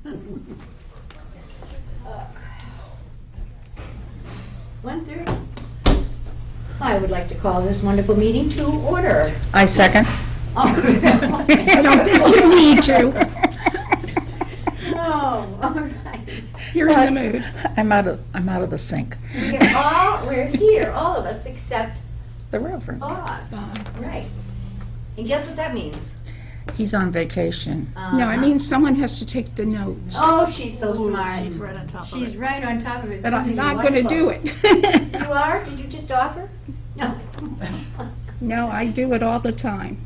(1:30). I would like to call this wonderful meeting to order. I second. Oh, I don't think you need to. oh, all right. You're in the mood. I'm out of the sync. We're here, all of us, except The Reverend. Bob. Right. And guess what that means? He's on vacation. No, I mean someone has to take the notes. Oh, she's so smart. She's right on top of She's it. right on top of it. But I'm Susan, not you're going to do wonderful. it. You are? Did you just offer? No. No, I do it all the time.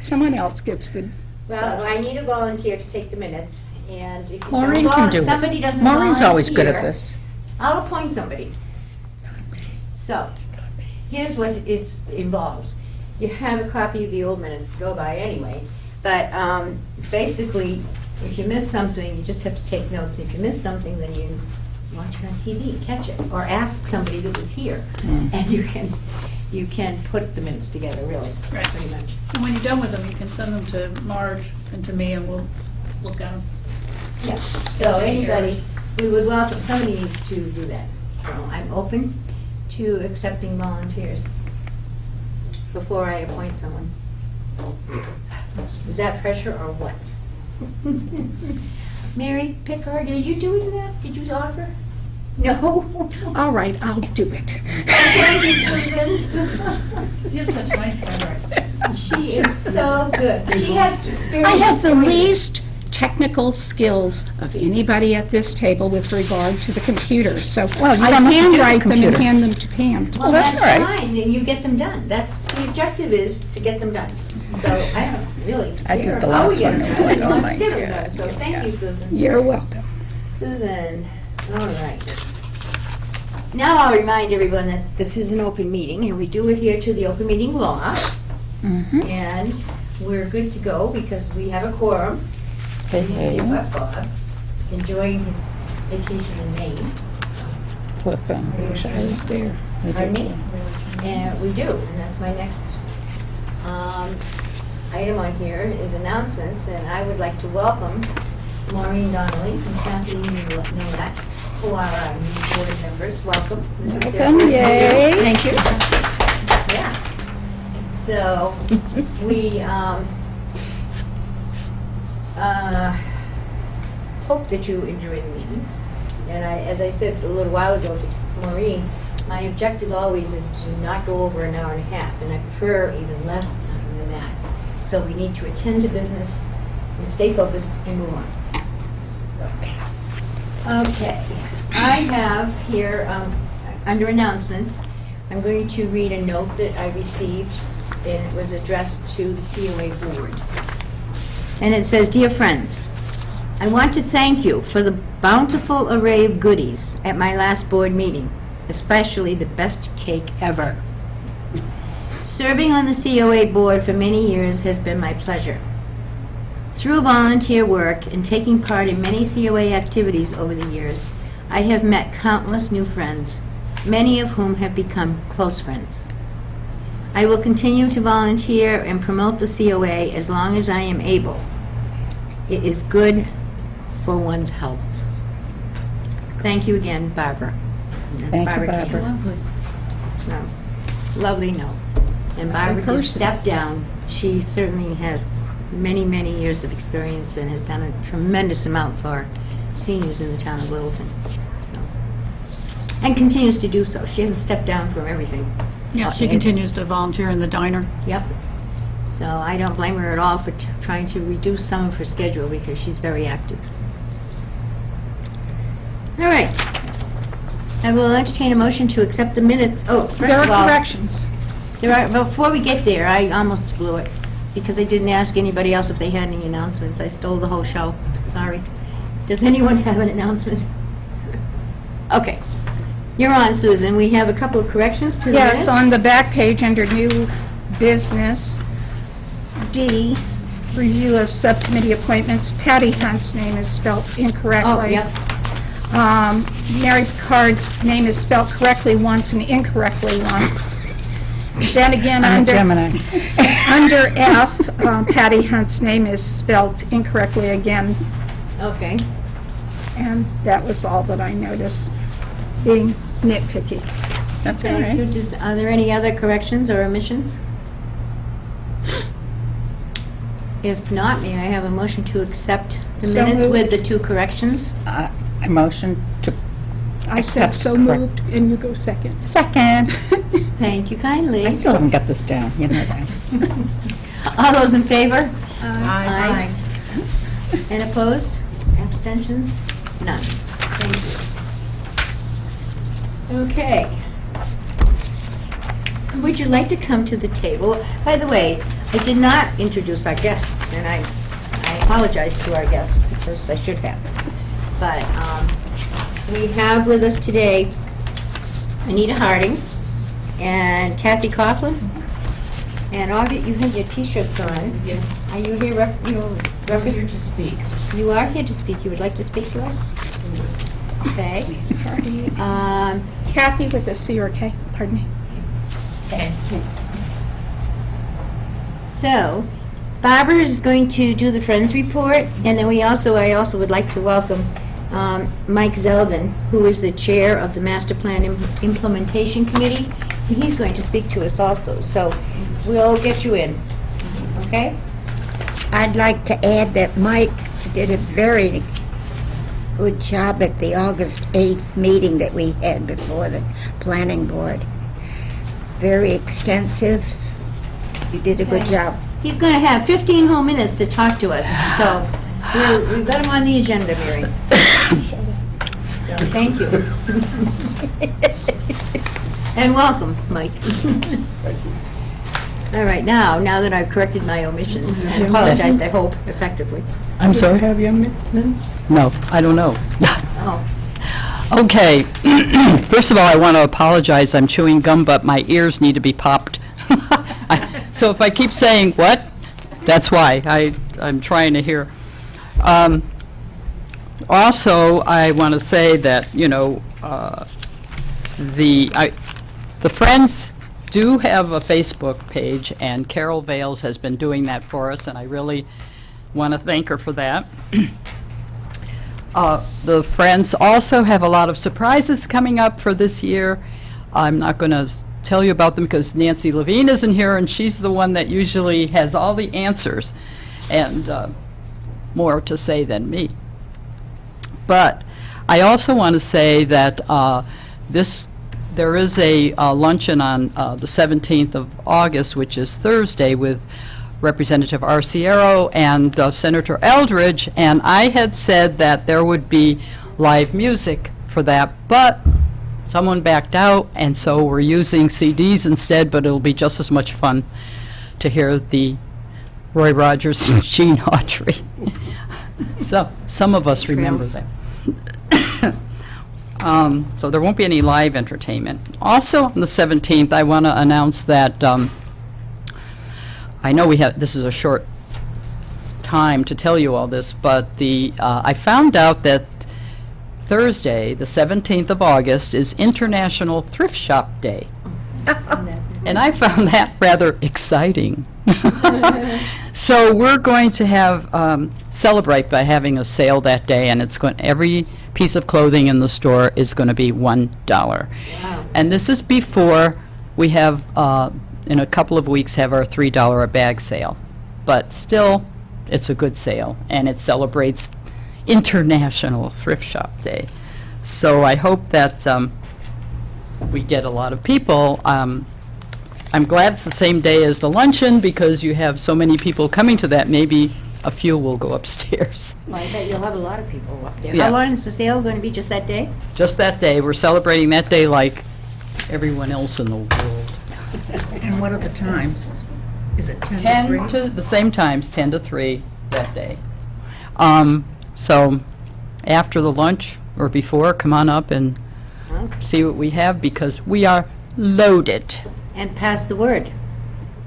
Someone else gets the, Well, I need a volunteer to take the minutes, and if you don't Maureen can do somebody it. doesn't Maureen's always good at volunteer, this. I'll appoint somebody. So, here's what it involves. You have a copy of the old minutes to go by anyway, but basically, if you miss something, you just have to take notes. If you miss something, then you watch it on TV, catch it, or ask somebody that was here, and you can put the minutes together, really, Right. pretty much. And when you're done with them, you can send them to Marge and to me, and we'll look at them. Yeah, so anybody, we would welcome, somebody needs to do that. So I'm open to accepting volunteers before I appoint someone. Is that pressure or what? Mary Pickard, are you doing that? Did you offer? No? all right, I'll do it. Thank you, Susan. You have such nice handwriting. She is so good. She has experience. I have the doing least technical skills of anybody at this table with regard to the computer, so Well, you I don't have to do the handwrite them and computer. hand them to Pam. Well, that's that's all right. fine, and you get them done. That's, the objective is to get them done. So I don't really I did care the how last we get one. them It was done, like, as oh long as my we get them God. done. So thank you, Susan. You're welcome. Susan, all right. Now I'll remind everyone that this is an open meeting, and we do adhere to the open meeting law. Mhm. And we're good to go because we have a quorum. Hey, And hey. see what Bob, enjoying his vacation in Maine. So, Look, I wish I was there. I Pardon do me? too. And we do, and that's my next item on here is announcements, and I would like to welcome Maureen Donnelly and Kathleen Nowak, who are our new board members. Welcome. This is their Welcome, first meeting. yay. Thank you. Yes. So, we hope that you enjoy the meetings. And as I said a little while ago to Maureen, my objective always is to not go over an hour and a half, and I prefer even less time than that. So we need to attend to business and stay focused and move on. So, okay. I have here, under announcements, I'm going to read a note that I received, and it was addressed to the COA board. And it says, "Dear friends, I want to thank you for the bountiful array of goodies at my last board meeting, especially the best cake ever. Serving on the COA board for many years has been my pleasure. Through volunteer work and taking part in many COA activities over the years, I have met countless new friends, many of whom have become close friends. I will continue to volunteer and promote the COA as long as I am able. It is good for one's health. Thank you again, Barbara." That's Thank you, Campbell. Barbara. So, lovely note. And Barbara did person. step down. She certainly has many, many years of experience and has done a tremendous amount for seniors in the town of Littleton. So, and continues to do so. She hasn't stepped down from everything. Yeah, she continues to volunteer in the diner. Yep. So I don't blame her at all for trying to reduce some of her schedule because she's very active. All right. I will entertain a motion to accept the minutes. Oh, first There of are all, corrections. before we get there, I almost blew it because I didn't ask anybody else if they had any announcements. I stole the whole show. Sorry. Does anyone have an announcement? Okay. You're on, Susan. We have a couple of corrections to the minutes. Yes, on the back page under new business, D, review of subcommittee appointments, Patty Hunt's name is spelled incorrectly. Oh, yep. Mary Picard's name is spelled correctly once and incorrectly once. Then again, I'm a under Gemini. under F, Patty Hunt's name is spelled incorrectly again. Okay. And that was all that I noticed, being nitpicky. That's all Thank you. right. Are there any other corrections or omissions? If not, may I have a motion to accept the So minutes with moved. the 2 corrections? I motion to I said accept so correct. moved, and you go second. Second. Thank you kindly. I still haven't got this down, you know that. All those in favor? Aye. And opposed? Abstentions? None. Thank you. Okay. Would you like to come to the table? By the way, I did not introduce our guests, and I apologize to our guests, because I should have. But we have with us today Anita Harding and Kathy Coughlin. And Audrey, you have your T-shirts on. Yes. Are you here representing? to speak. You are here to speak. You would like to speak to us? Okay. Kathy with a C or K, pardon me. So, Barbara is going to do the Friends report, and then I also would like to welcome Mike Zeldin, who is the chair of the Master Plan Implementation Committee. And he's going to speak to us also, so we'll get you in, okay? I'd like to add that Mike did a very good job at the August 8th meeting that we had before the planning board. Very extensive. You did a good job. He's going to have 15 whole minutes to talk to us, so we've got him on the agenda, Mary. So, thank you. And welcome, Mike. Thank you. All right, now that I've corrected my omissions, and apologized, I hope, effectively. I'm sorry? Have your minutes? No, I don't know. Oh, Okay, first of all, I want to apologize. I'm chewing gum, but my ears need to be popped. So if I keep saying, what? That's why. I'm trying to hear. Also, I want to say that, the Friends do have a Facebook page, and Carol Vales has been doing that for us, and I really want to thank her for that. The Friends also have a lot of surprises coming up for this year. I'm not going to tell you about them because Nancy Levine isn't here, and she's the one that usually has all the answers and more to say than me. But I also want to say that there is a luncheon on the 17th of August, which is Thursday, with Representative Arciero and Senator Eldridge, and I had said that there would be live music for that, but someone backed out, and so we're using CDs instead, but it'll be just as much fun to hear the Roy Rogers and Gene Autry. So, some of us remember that. So there won't be any live entertainment. Also, on the 17th, I want to announce that I know this is a short time to tell you all this, but I found out that Thursday, the 17th of August, is International Thrift Shop Day. And I found that rather exciting. So we're going to have celebrate by having a sale that day, and every piece of clothing in the store is going to be $1. wow. And this is before we have, in a couple of weeks, have our $3 a bag sale. But still, it's a good sale, and it celebrates International Thrift Shop Day. So I hope that we get a lot of people. I'm glad it's the same day as the luncheon because you have so many people coming to that. Maybe a few will go upstairs. Well, I bet you'll have a lot of people up there. Yeah. How long is the sale going to be, just that day? Just that day. We're celebrating that day like everyone else in the world. And what are the times? Is it 10 to 10 3? to the same times, 10 to 3 that day. So after the lunch or before, come on up and see what we have because we are loaded. And pass the word.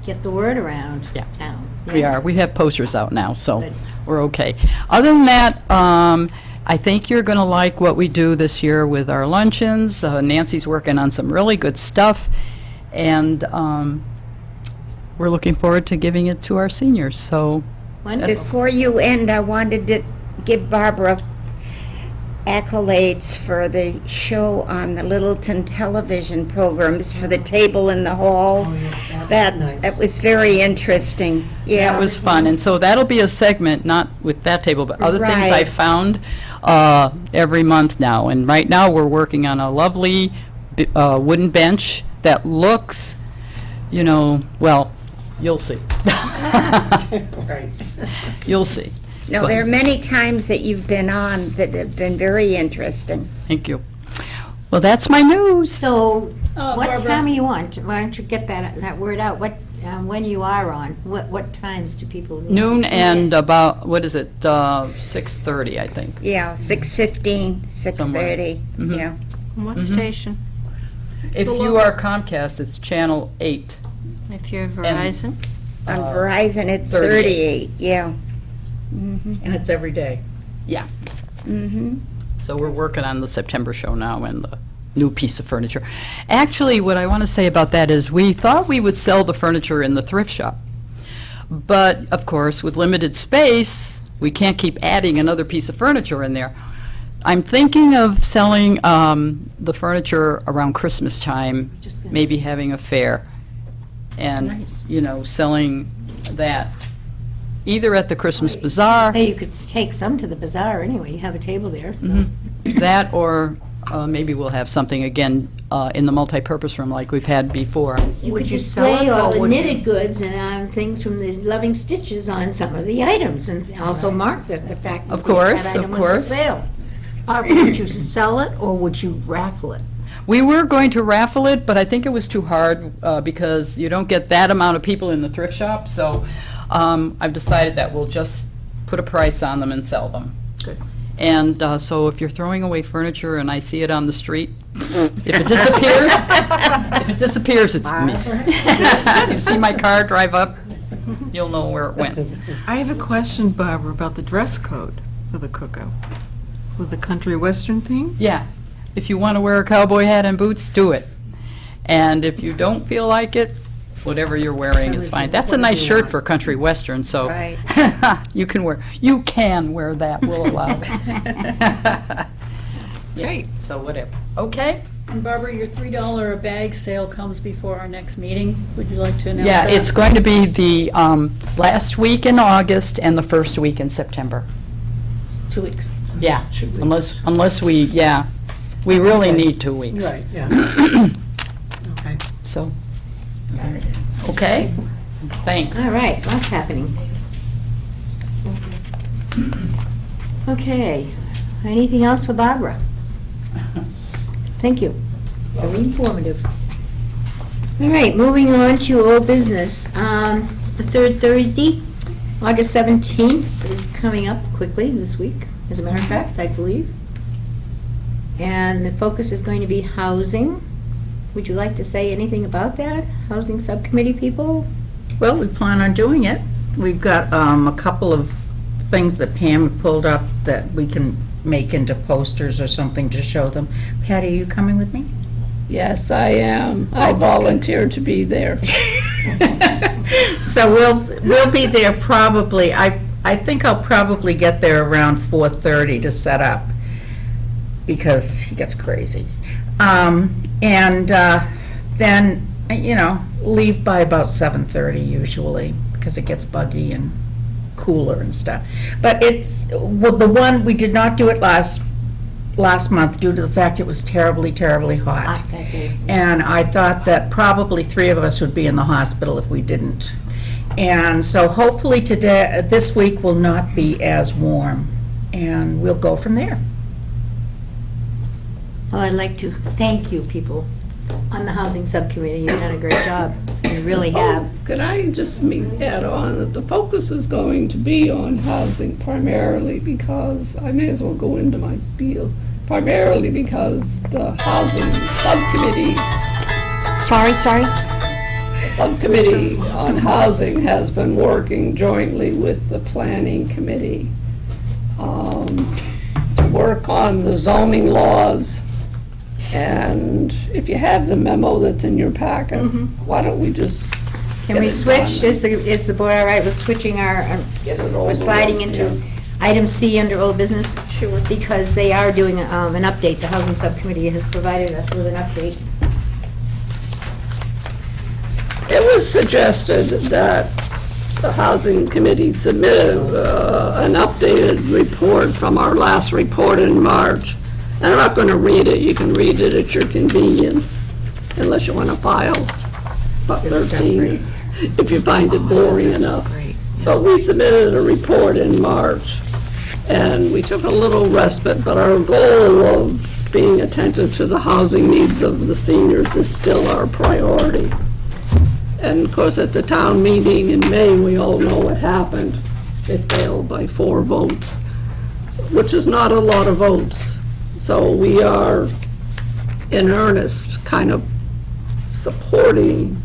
Get the word around Yeah. town. We are. We have posters out now, so Good. we're okay. Other than that, I think you're going to like what we do this year with our luncheons. Nancy's working on some really good stuff, and we're looking forward to giving it to our seniors. So Wonderful. Before you end, I wanted to give Barbara accolades for the show on the Littleton television programs for the table in the hall. That was very interesting, yeah. That was fun, and so that'll be a segment, not with that table, but other things I Right. found every month now. And right now, we're working on a lovely wooden bench that looks, well, you'll see. Right. You'll see. No, there are many times that you've been on that have been very interesting. Thank you. Well, that's my news. So, what Barbara. time are you on? Why don't you get that word out? When you are on, what times do people need to Noon tune in? and about, 6:30, I think. Yeah, 6:15, 6:30, Mhm. yeah. What station? If you are Comcast, it's Channel 8. If you're Verizon? On Verizon, it's 38. 38, yeah. And it's every day. Yeah. Mm-hmm. So we're working on the September show now and the new piece of furniture. Actually, what I want to say about that is we thought we would sell the furniture in the thrift shop. But, of course, with limited space, we can't keep adding another piece of furniture in there. I'm thinking of selling the furniture around Christmas time, Just gonna- maybe having a fair, and, Nice. selling that either at the Christmas Bazaar. Say you could take some to the bazaar anyway, you have a table there, so. That, or maybe we'll have something again in the multipurpose room like we've had before. You Would could you sell display it, or all the would you- knitted goods and things from the Loving Stitches on some of the items, and also mark the fact that Of course, that of item was for course. sale. Would you sell it, or would you raffle it? We were going to raffle it, but I think it was too hard because you don't get that amount of people in the thrift shop, so I've decided that we'll just put a price on them and sell them. Good. And so if you're throwing away furniture and I see it on the street, if it disappears, it's me. You see my car drive up, you'll know where it went. I have a question, Barbara, about the dress code for the cookout. With the country western theme? Yeah, if you want to wear a cowboy hat and boots, do it. And if you don't feel like it, whatever you're wearing is fine. That's a nice shirt for country western, so Right. you can wear that, we'll allow it. Yeah, Great. so whatever. Okay? And Barbara, your $3 a bag sale comes before our next meeting. Would you like to announce Yeah, that? it's going to be the last week in August and the first week in September. 2 weeks. Yeah, unless we really Okay. need 2 weeks. Right, yeah. Okay. So, okay? Thanks. All right, lots happening. Okay, anything else for Barbara? Thank you. Very informative. All right, moving on to old business. The third Thursday, August 17th, is coming up quickly this week, as a matter of fact, I believe. And the focus is going to be housing. Would you like to say anything about that? Housing subcommittee people? Well, we plan on doing it. We've got a couple of things that Pam pulled up that we can make into posters or something to show them. Patty, are you coming with me? Yes, I am. I volunteered to be there. So we'll be there probably, I think I'll probably get there around 4:30 to set up, because he gets crazy. And then, leave by about 7:30 usually, because it gets buggy and cooler and stuff. But the one, we did not do it last month due to the fact it was terribly, terribly hot. And I thought that probably 3 of us would be in the hospital if we didn't. And so hopefully this week will not be as warm, and we'll go from there. Well, I'd like to thank you people on the housing subcommittee. You've done a great job. You really have. Could I just add on that the focus is going to be on housing primarily because, I may as well go into my spiel, primarily because the housing subcommittee, the subcommittee on housing has been working jointly with the planning committee to work on the zoning laws. And if you have the memo that's in your packet, why don't we just Can get we it switch? done? Is the board all right with switching our, Get it we're over sliding with, into yeah. item C under old business? Sure. Because they are doing an update. The Housing Subcommittee has provided us with an update. It was suggested that the Housing Committee submit an updated report from our last report in March. And I'm not going to read it. You can read it at your convenience, unless you want to file about 13, if you find it boring enough. But we submitted a report in March, and we took a little respite, but our goal of being attentive to the housing needs of the seniors is still our priority. And of course, at the town meeting in May, we all know what happened. It failed by 4 votes, which is not a lot of votes. So we are in earnest kind of supporting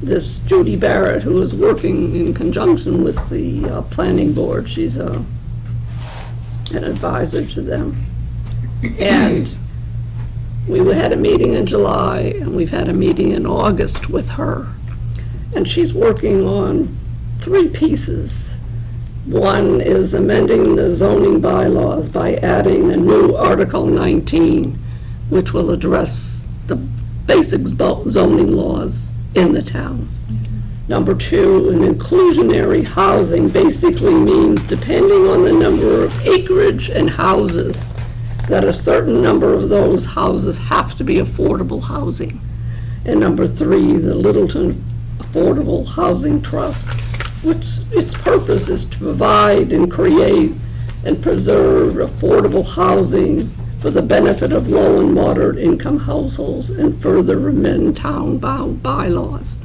this Judy Barrett, who is working in conjunction with the planning board. She's an advisor to them. And we had a meeting in July, and we've had a meeting in August with her. And she's working on 3 pieces. One is amending the zoning bylaws by adding a new Article 19, which will address the basic zoning laws in the town. Number 2, an inclusionary housing basically means, depending on the number of acreage and houses, that a certain number of those houses have to be affordable housing. And number 3, the Littleton Affordable Housing Trust, which its purpose is to provide and create and preserve affordable housing for the benefit of low and moderate income households and further amend town bylaws.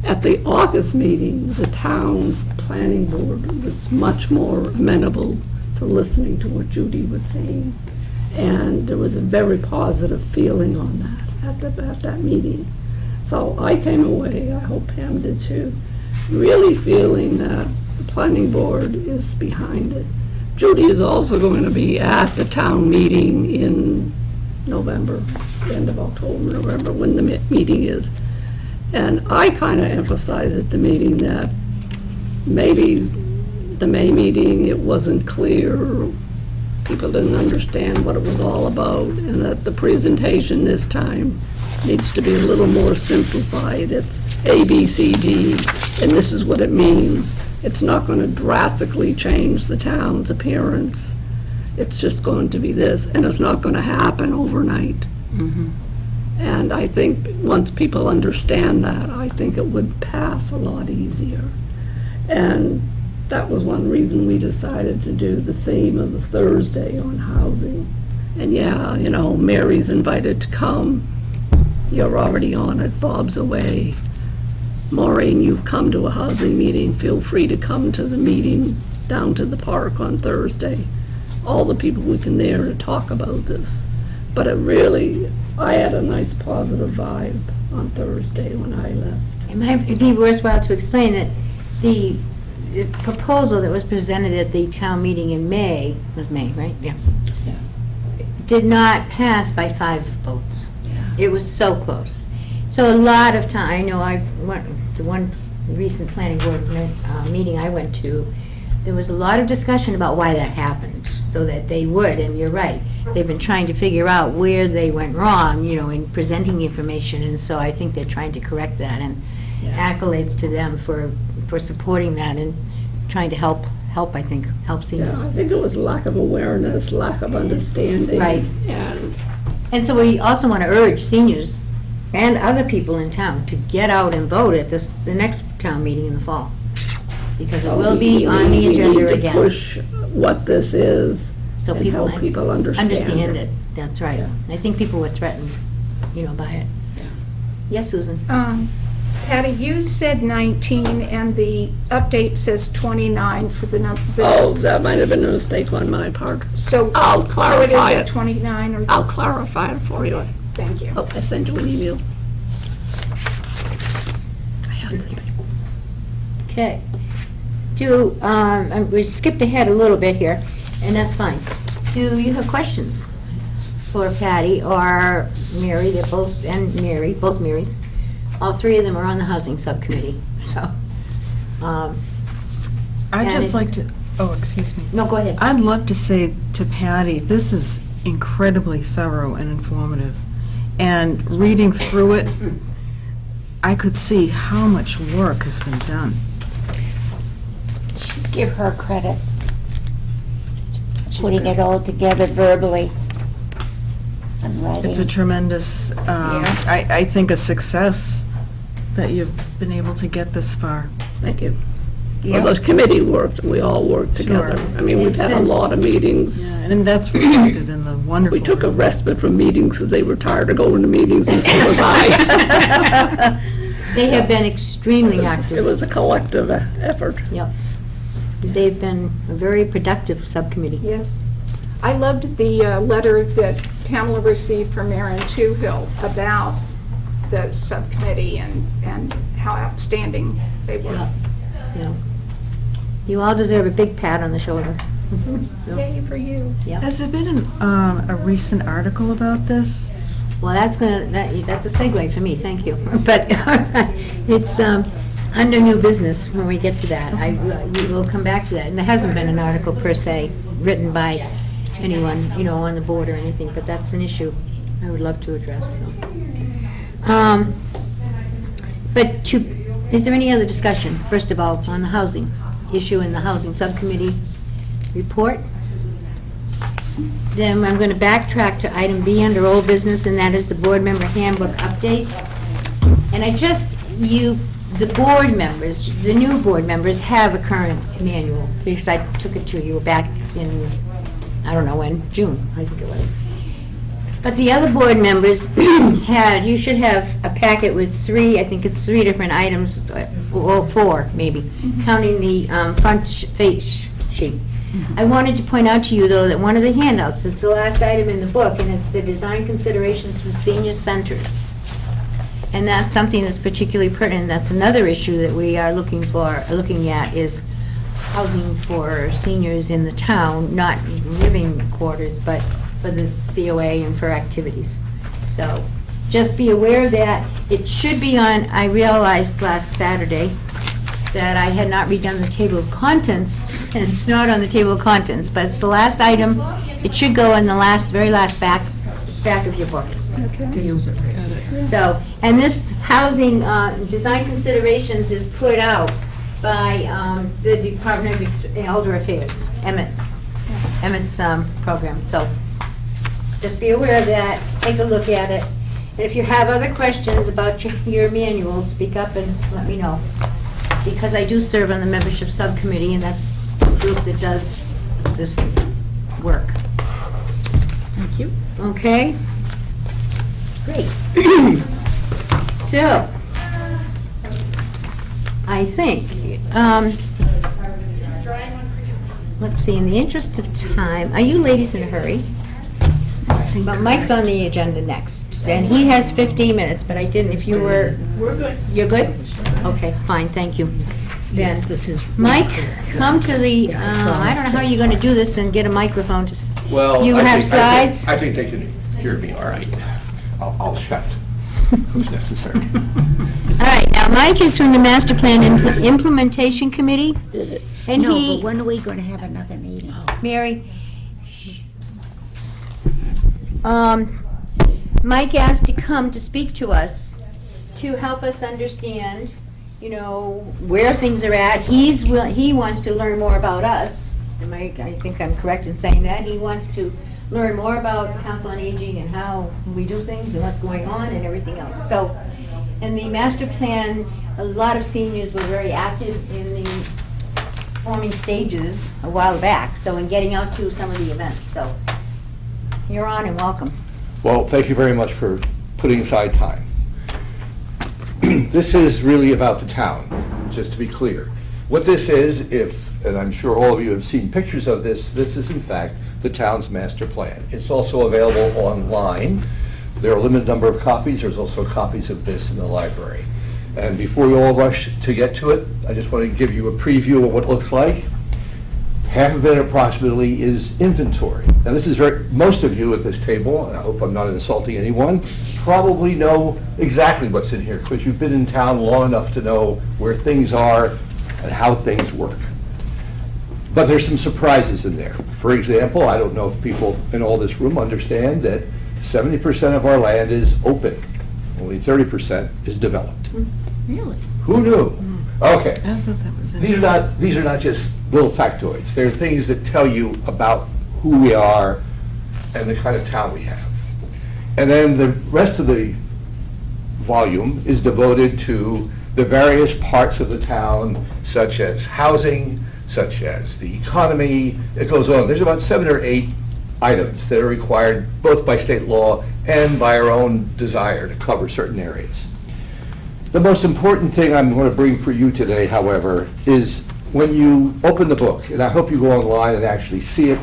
At the August meeting, the town planning board was much more amenable to listening to what Judy was saying. And there was a very positive feeling on that at that meeting. So I came away, I hope Pam did too, really feeling that the planning board is behind it. Judy is also going to be at the town meeting in November, end of October, November, when the meeting is. And I kind of emphasized at the meeting that maybe the May meeting, it wasn't clear, people didn't understand what it was all about, and that the presentation this time needs to be a little more simplified. It's A, B, C, D, and this is what it means. It's not going to drastically change the town's appearance. It's just going to be this, and it's not going to happen overnight. And I think once people understand that, I think it would pass a lot easier. And that was one reason we decided to do the theme of the Thursday on housing. And yeah, you know, Mary's invited to come. You're already on it, Bob's away. Maureen, you've come to a housing meeting, feel free to come to the meeting down to the park on Thursday. All the people we can there to talk about this. But it really, I had a nice positive vibe on Thursday when I left. It might be worthwhile to explain that the proposal that was presented at the town meeting in May, was May, right? Yeah. Did not pass by 5 votes. It was so close. So a lot of time, I know the one recent planning board meeting I went to, there was a lot of discussion about why that happened, so that they would, and you're right, they've been trying to figure out where they went wrong, you know, in presenting the information, and so I think they're trying to correct that, and accolades to them for supporting that and trying to help, I think, help Yeah, seniors. I think it was lack of awareness, lack of understanding. Right. And so we also want to urge seniors and other people in town to get out and vote at the next town meeting in the fall, because it will be on the agenda We need to again. push what this is So and people help people understand it. That's right. Yeah. I think people were threatened, you know, by it. Yes, Susan? Patty, you said 19, and the update says 29 for the number. Oh, that might have been a mistake on my part. So I'll clarify So it is it. at 29, or? I'll clarify it for you. Thank you. Oh, I sent you an email. I have the Okay. We skipped ahead a little bit here, and that's fine. Do you have questions for Patty or Mary? They're both, and Mary, both Marys. All 3 of them are on the housing subcommittee, so. I'd And just it- like to Oh, excuse me. No, go ahead. I'd love to say to Patty, this is incredibly thorough and informative. And reading through it, I could see how much work has been done. Give her credit. Putting it all together verbally and writing. It's a tremendous, I think, a success that you've been able to get this far. Thank you. Well, the committee worked, and we all worked together. I mean, we've had a lot of meetings. And that's reflected in the wonderful. We took a respite from meetings because they were tired of going to meetings, and so was I. They have been extremely It active. was a collective effort. Yep. They've been a very productive subcommittee. Yes. I loved the letter that Pamela received from Aaron Toohill about the subcommittee and how outstanding they were. So, you all deserve a big pat on the shoulder. So, Yay for you. Has there been a recent article about this? well, that's a segue for me, thank you. But it's under new business when we get to that. We will come back to that. And there hasn't been an article per se written by anyone, on the board or anything, but that's an issue I would love to address. So. Is there any other discussion, first of all, on the housing issue in the housing subcommittee report? Then I'm going to backtrack to item B under old business, and that is the board member handbook updates. And the board members, the new board members have a current manual, because I took it to you back in, I don't know when, June, I think it was. But the other board members you should have a packet with three different items, or four maybe, counting the front face sheet. I wanted to point out to you, though, that one of the handouts, it's the last item in the book, and it's the design considerations for senior centers. And that's something that's particularly pertinent. That's another issue that we are looking at is housing for seniors in the town, not living quarters, but for the COA and for activities. So just be aware that it should be on. I realized last Saturday that I had not redone the table of contents, and it's not on the table of contents, but it's the last item. It should go in the very last back of your book. So, and this housing design considerations is put out by the Department of Elder Affairs, Emmett's program. So just be aware of that, take a look at it, and if you have other questions about your manuals, speak up and let me know. Because I do serve on the membership subcommittee, and that's the group that does this work. Thank you. Okay? Great. So, I think, let's see, in the interest of time, are you ladies in a hurry? But Mike's on the agenda next, and he has 15 minutes, but I didn't, if you were... We're good. You're good? Okay, fine, thank you. Yes, this is... Mike, come to the, I don't know how you're going to do this and get a microphone to... Well, You have slides? I think they can hear me all right. I'll shout if necessary. All right, now Mike is from the Master Plan Implementation Committee, and No, he... but when are we going to have another meeting? Mary, Mike asked to come to speak to us, to help us understand, where things are at. He wants to learn more about us. Mike, I think I'm correct in saying that. He wants to learn more about the Council on Aging and how we do things and what's going on and everything else. So, in the master plan, a lot of seniors were very active in the forming stages a while back, so in getting out to some of the events. So, you're on and welcome. Well, thank you very much for putting aside time. This is really about the town, just to be clear. What this is, and I'm sure all of you have seen pictures of this is in fact the town's master plan. It's also available online. There are a limited number of copies. There's also copies of this in the library. And before you all rush to get to it, I just want to give you a preview of what it looks like. Half of it approximately is inventory. Now this is most of you at this table, and I hope I'm not insulting anyone, probably know exactly what's in here because you've been in town long enough to know where things are and how things work. But there's some surprises in there. For example, I don't know if people in all this room understand that 70% of our land is open. Only 30% is developed. Really? Who knew? Okay. I thought that was These are not just little factoids. They're things that tell you about who we are and the kind of town we have. And then the rest of the volume is devoted to the various parts of the town, such as housing, such as the economy. It goes on. There's about 7 or 8 items that are required both by state law and by our own desire to cover certain areas. The most important thing I'm going to bring for you today, however, is when you open the book, and I hope you go online and actually see it,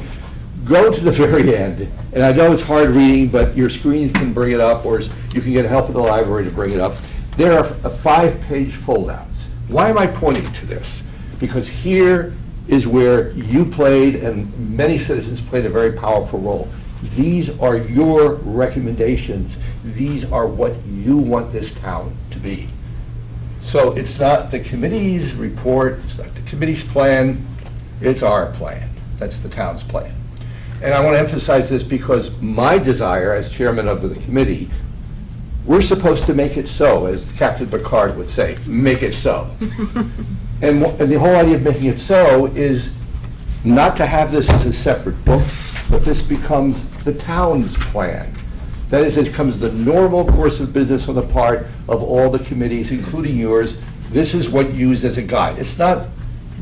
go to the very end. And I know it's hard reading, but your screens can bring it up, or you can get help at the library to bring it up. There are 5-page foldouts. Why am I pointing to this? Because here is where you played, and many citizens played a very powerful role. These are your recommendations. These are what you want this town to be. So it's not the committee's report, it's not the committee's plan, it's our plan. That's the town's plan. And I want to emphasize this because my desire as chairman of the committee, we're supposed to make it so, as Captain Picard would say, make it so. And the whole idea of making it so is not to have this as a separate book, but this becomes the town's plan. That is, it becomes the normal course of business on the part of all the committees, including yours. This is what you use as a guide. It's not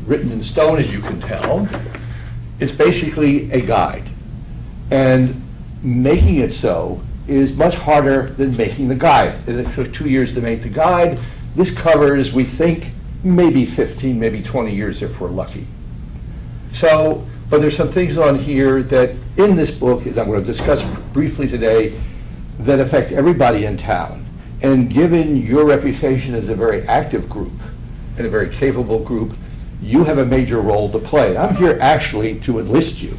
written in stone, as you can tell. It's basically a guide. And making it so is much harder than making the guide. It took 2 years to make the guide. This covers, we think, maybe 15, maybe 20 years if we're lucky. So, but there's some things on here that in this book that I'm going to discuss briefly today that affect everybody in town. And given your reputation as a very active group and a very capable group, you have a major role to play. I'm here actually to enlist you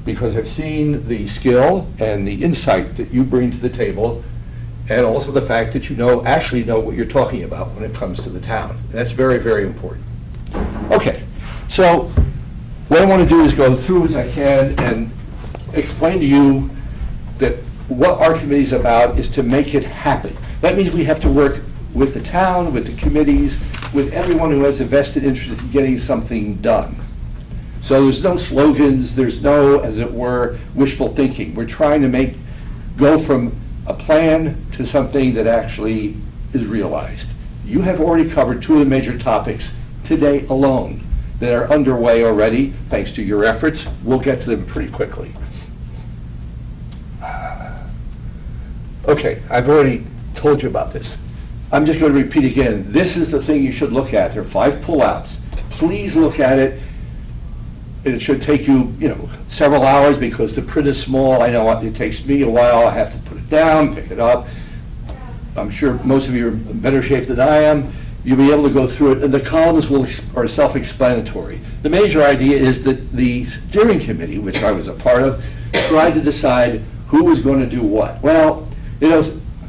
because I've seen the skill and the insight that you bring to the table, and also the fact that you actually know what you're talking about when it comes to the town. And that's very, very important. Okay, so what I want to do is go through as I can and explain to you that what our committee is about is to make it happen. That means we have to work with the town, with the committees, with everyone who has a vested interest in getting something done. So there's no slogans, there's no, as it were, wishful thinking. We're trying to go from a plan to something that actually is realized. You have already covered 2 of the major topics today alone that are underway already, thanks to your efforts. We'll get to them pretty quickly. Okay, I've already told you about this. I'm just going to repeat again. This is the thing you should look at. There are 5 pullouts. Please look at it. It should take you, several hours because the print is small. I know it takes me a while. I have to put it down, pick it up. I'm sure most of you are in better shape than I am. You'll be able to go through it, and the columns are self-explanatory. The major idea is that the steering committee, which I was a part of, tried to decide who was going to do what. Well,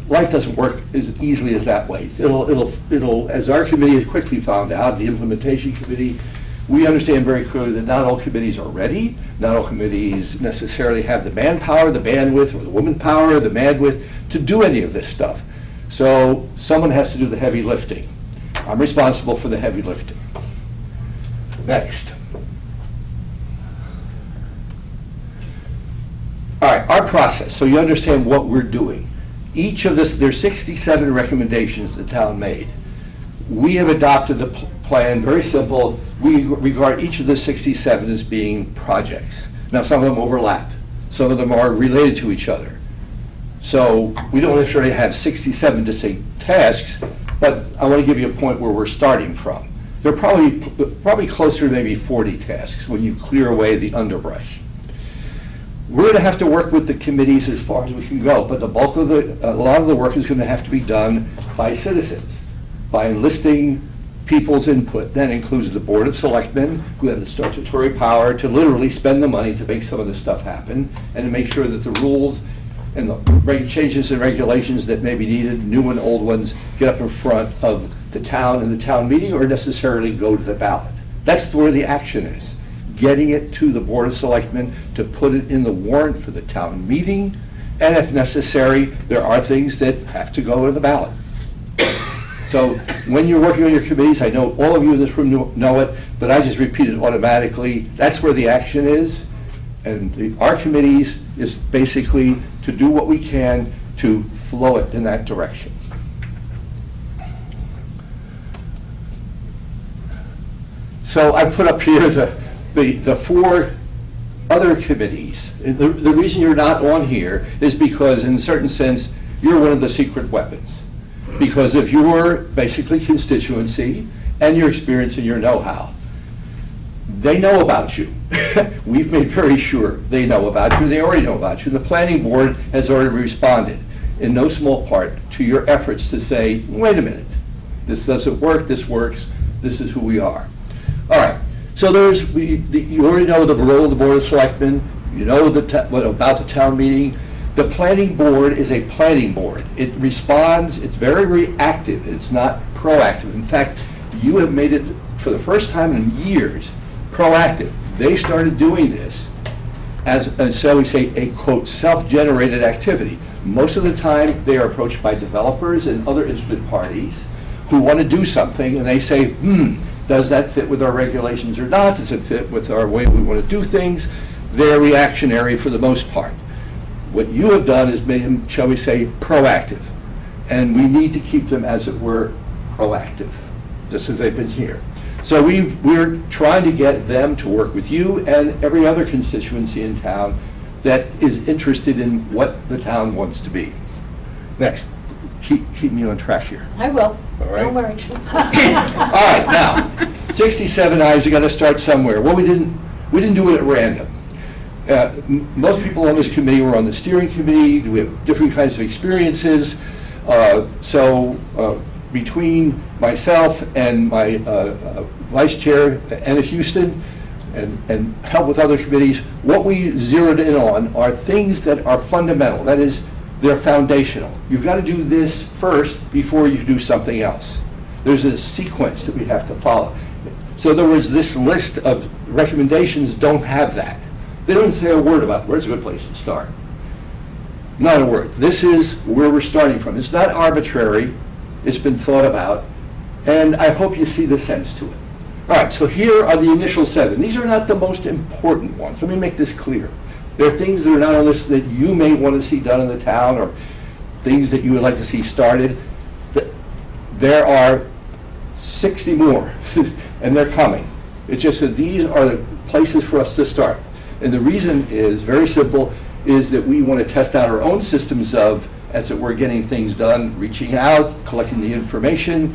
life doesn't work as easily as that way. It'll, as our committee has quickly found out, the implementation committee, we understand very clearly that not all committees are ready. Not all committees necessarily have the manpower, the bandwidth, or the woman power, or the bandwidth to do any of this stuff. So someone has to do the heavy lifting. I'm responsible for the heavy lifting. Next. All right, our process, so you understand what we're doing. Each of this, there's 67 recommendations the town made. We have adopted the plan, very simple. We regard each of the 67 as being projects. Now, some of them overlap. Some of them are related to each other. So we don't necessarily have 67 distinct tasks, but I want to give you a point where we're starting from. They're probably closer to maybe 40 tasks when you clear away the underbrush. We're going to have to work with the committees as far as we can go, but a lot of the work is going to have to be done by citizens, by enlisting people's input. That includes the Board of Selectmen, who have the statutory power to literally spend the money to make some of this stuff happen, and to make sure that the rules and the changes and regulations that may be needed, new and old ones, get up in front of the town and the town meeting, or necessarily go to the ballot. That's where the action is. getting it to the Board of Selectmen to put it in the warrant for the town meeting, and if necessary, there are things that have to go to the ballot. So when you're working on your committees, I know all of you in this room know it, but I just repeat it automatically. That's where the action is. And our committees is basically to do what we can to flow it in that direction. So I put up here the four other committees. And the reason you're not on here is because, in a certain sense, you're one of the secret weapons. Because of your, basically, constituency and your experience and your know-how. They know about you. We've made very sure they know about you. They already know about you. The planning board has already responded, in no small part, to your efforts to say, wait a minute, this doesn't work, this works, this is who we are. All right, so you already know the role of the Board of Selectmen, you know about the town meeting. The planning board is a planning board. It responds, it's very reactive, it's not proactive. In fact, you have made it, for the first time in years, proactive. They started doing this as, shall we say, a quote, self-generated activity. Most of the time, they are approached by developers and other interested parties who want to do something, and they say, does that fit with our regulations or not? Does it fit with our way we want to do things? They're reactionary for the most part. What you have done is made them, shall we say, proactive. And we need to keep them, as it were, proactive, just as they've been here. So we're trying to get them to work with you and every other constituency in town that is interested in what the town wants to be. Next, keep me on track here. I will. All right. Don't worry. All right, now, 67 items, you got to start somewhere. Well, we didn't do it at random. Most people on this committee were on the steering committee. We have different kinds of experiences. Between myself and my vice chair, Anna Houston, and help with other committees, what we zeroed in on are things that are fundamental. That is, they're foundational. You've got to do this first before you do something else. There's a sequence that we have to follow. So in other words, this list of recommendations don't have that. They don't say a word about where's a good place to start. Not a word. This is where we're starting from. It's not arbitrary. It's been thought about, and I hope you see the sense to it. All right, so here are the initial 7. These are not the most important ones. Let me make this clear. There are things that are not on this that you may want to see done in the town, or things that you would like to see started. There are 60 more, and they're coming. It's just that these are the places for us to start. And the reason is very simple, is that we want to test out our own systems of, as it were, getting things done, reaching out, collecting the information,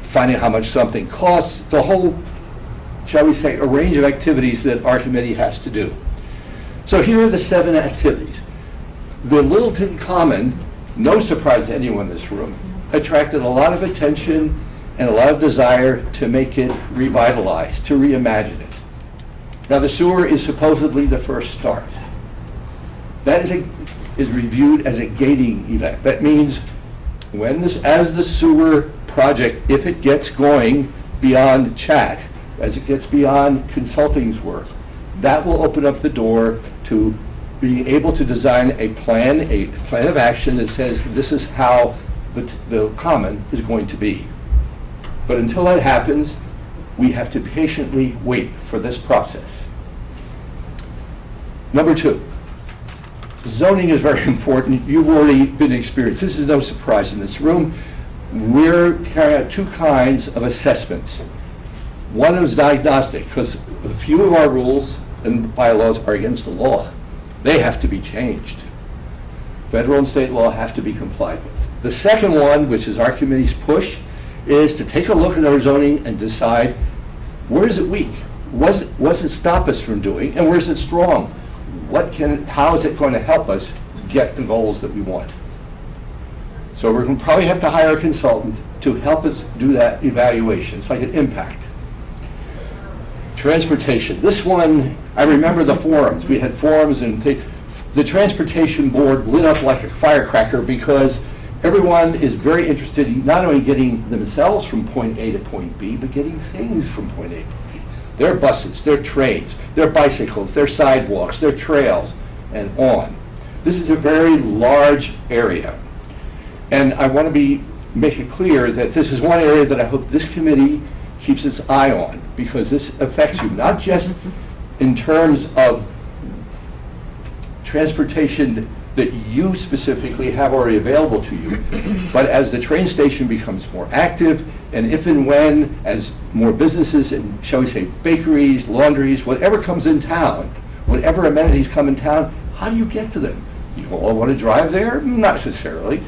finding how much something costs, the whole, shall we say, a range of activities that our committee has to do. So here are the 7 activities. The Littleton Common, no surprise to anyone in this room, attracted a lot of attention and a lot of desire to make it revitalized, to reimagine it. Now, the sewer is supposedly the first start. That is reviewed as a gating event. That means as the sewer project, if it gets going beyond chat, as it gets beyond consulting's work, that will open up the door to being able to design a plan of action that says this is how the common is going to be. But until that happens, we have to patiently wait for this process. Number 2. Zoning is very important. You've already been experienced. This is no surprise in this room. We're carrying out 2 kinds of assessments. One is diagnostic, because a few of our rules and bylaws are against the law. They have to be changed. Federal and state law have to be complied with. The second one, which is our committee's push, is to take a look at our zoning and decide where is it weak? What does it stop us from doing? And where is it strong? How is it going to help us get the goals that we want? So we're going to probably have to hire a consultant to help us do that evaluation. It's like an impact. Transportation. This one, I remember the forums. We had forums, and the transportation board lit up like a firecracker because everyone is very interested in not only getting themselves from point A to point B, but getting things from point A to B. their buses, their trains, their bicycles, their sidewalks, their trails, and on. This is a very large area. And I want to make it clear that this is one area that I hope this committee keeps its eye on, because this affects you, not just in terms of transportation that you specifically have already available to you, but as the train station becomes more active, and if and when, as more businesses and, shall we say, bakeries, laundries, whatever comes in town, whatever amenities come in town, how do you get to them? You all want to drive there? Not necessarily.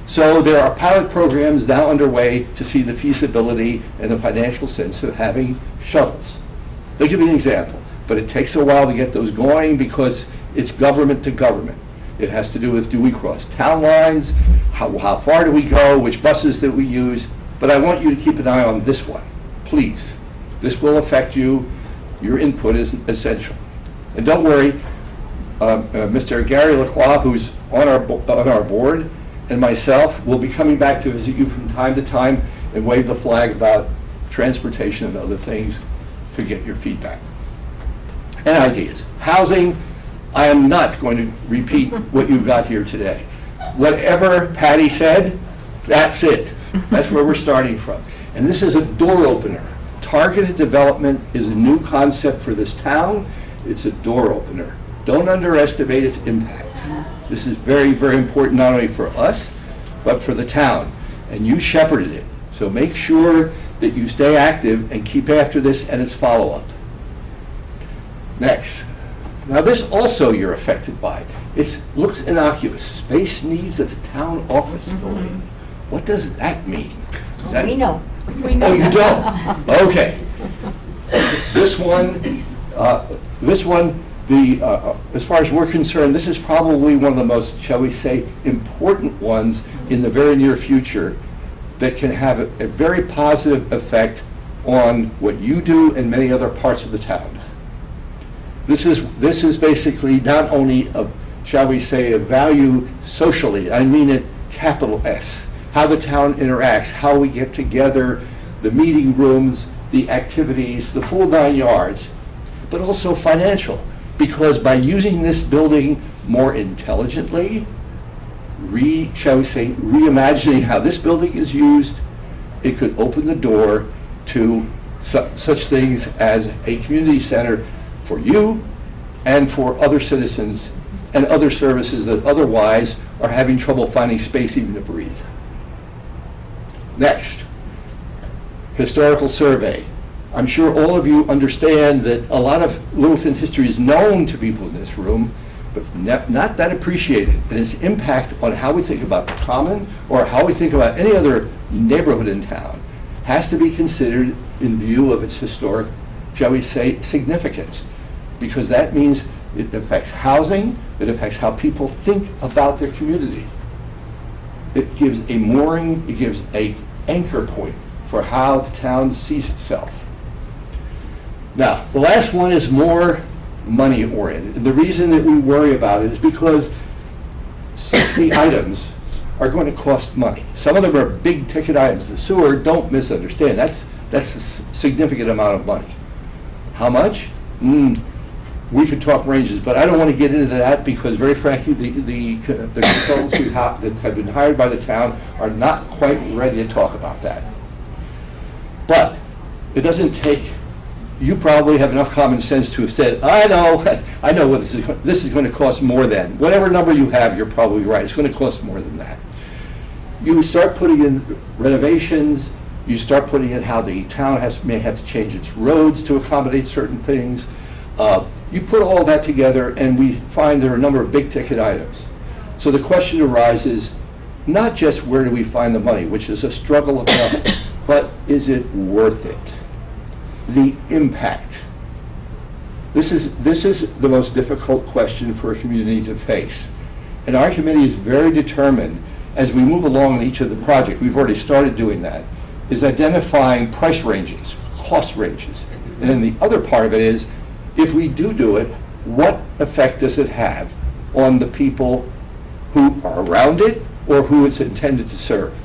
So there are pilot programs now underway to see the feasibility and the financial sense of having shuttles. I'll give you an example, but it takes a while to get those going because it's government to government. It has to do with, do we cross town lines? How far do we go? Which buses do we use? But I want you to keep an eye on this one, please. This will affect you. Your input is essential. And don't worry, Mr. Gary Lacroix, who's on our board, and myself will be coming back to visit you from time to time and wave the flag about transportation and other things to get your feedback and ideas. Housing, I am not going to repeat what you've got here today. Whatever Patty said, that's it. That's where we're starting from. And this is a door opener. Targeted development is a new concept for this town. It's a door opener. Don't underestimate its impact. This is very, very important, not only for us, but for the town. And you shepherded it. So make sure that you stay active and keep after this and its follow-up. Next. Now this also you're affected by. It looks innocuous. Space needs at the town office building. What does that mean? Does that We know. Oh, you don't? Okay. This one, as far as we're concerned, this is probably one of the most, shall we say, important ones in the very near future that can have a very positive effect on what you do and many other parts of the town. This is basically not only of, shall we say, a value socially, I mean it capital S, how the town interacts, how we get together, the meeting rooms, the activities, the full 9 yards, but also financial, because by using this building more intelligently, shall we say, reimagining how this building is used, it could open the door to such things as a community center for you and for other citizens and other services that otherwise are having trouble finding space even to breathe. Next, historical survey. I'm sure all of you understand that a lot of Littleton history is known to people in this room, but it's not that appreciated. And its impact on how we think about the common or how we think about any other neighborhood in town has to be considered in view of its historic, shall we say, significance. Because that means it affects housing, it affects how people think about their community. It gives a mooring, it gives an anchor point for how the town sees itself. Now, the last one is more money-oriented. And the reason that we worry about it is because 60 items are going to cost money. Some of them are big-ticket items. The sewer, don't misunderstand, that's a significant amount of money. How much? We could talk ranges, but I don't want to get into that because, very frankly, the consultants that have been hired by the town are not quite ready to talk about that. But it doesn't take, you probably have enough common sense to have said, I know what this is going to cost more than. Whatever number you have, you're probably right. It's going to cost more than that. You start putting in renovations, you start putting in how the town may have to change its roads to accommodate certain things. You put all that together and we find there are a number of big ticket items. So the question arises, not just where do we find the money, which is a struggle enough, but is it worth it? The impact. This is the most difficult question for a community to face. And our committee is very determined as we move along in each of the projects, we've already started doing that, is identifying price ranges, cost ranges. And then the other part of it is, if we do it, what effect does it have on the people who are around it or who it's intended to serve?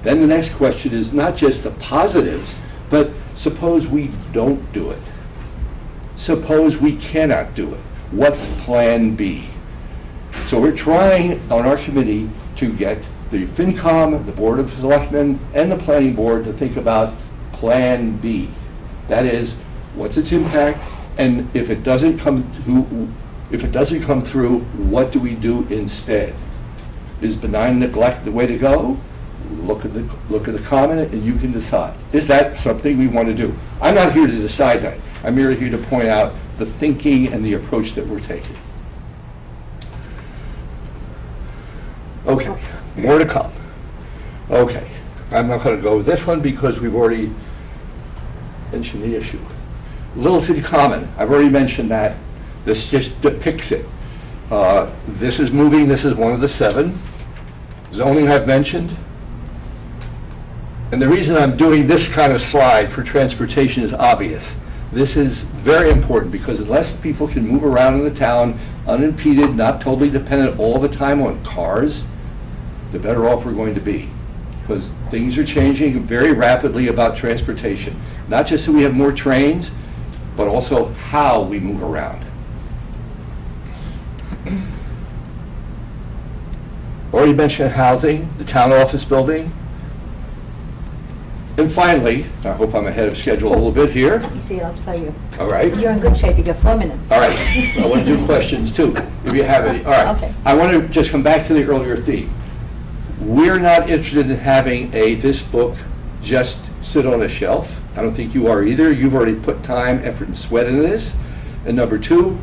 Then the next question is not just the positives, but suppose we don't do it. suppose we cannot do it. What's Plan B? So we're trying on our committee to get the FinCom, the Board of Selectmen, and the Planning Board to think about Plan B. That is, what's its impact, and if it doesn't come through, what do we do instead? Is benign neglect the way to go? Look at the comment, and you can decide. Is that something we want to do? I'm not here to decide that. I'm here to point out the thinking and the approach that we're taking. Okay, more to come. Okay, I'm not going to go with this one because we've already mentioned the issue. Littleton Common, I've already mentioned that. This just depicts it. This is moving, this is one of the 7. Zoning I've mentioned. And the reason I'm doing this kind of slide for transportation is obvious. This is very important because unless people can move around in the town unimpeded, not totally dependent all the time on cars, the better off we're going to be. Because things are changing very rapidly about transportation. Not just that we have more trains, but also how we move around. Already mentioned housing, the town office building. And finally, I hope I'm ahead of schedule a little bit here. You see, I'll tell you. All right. You're in good shape, you got 4 minutes. All right. I want to do questions too, if you have any. All right. Okay. I want to just come back to the earlier theme. We're not interested in having this book just sit on a shelf. I don't think you are either. You've already put time, effort, and sweat into this. And number 2,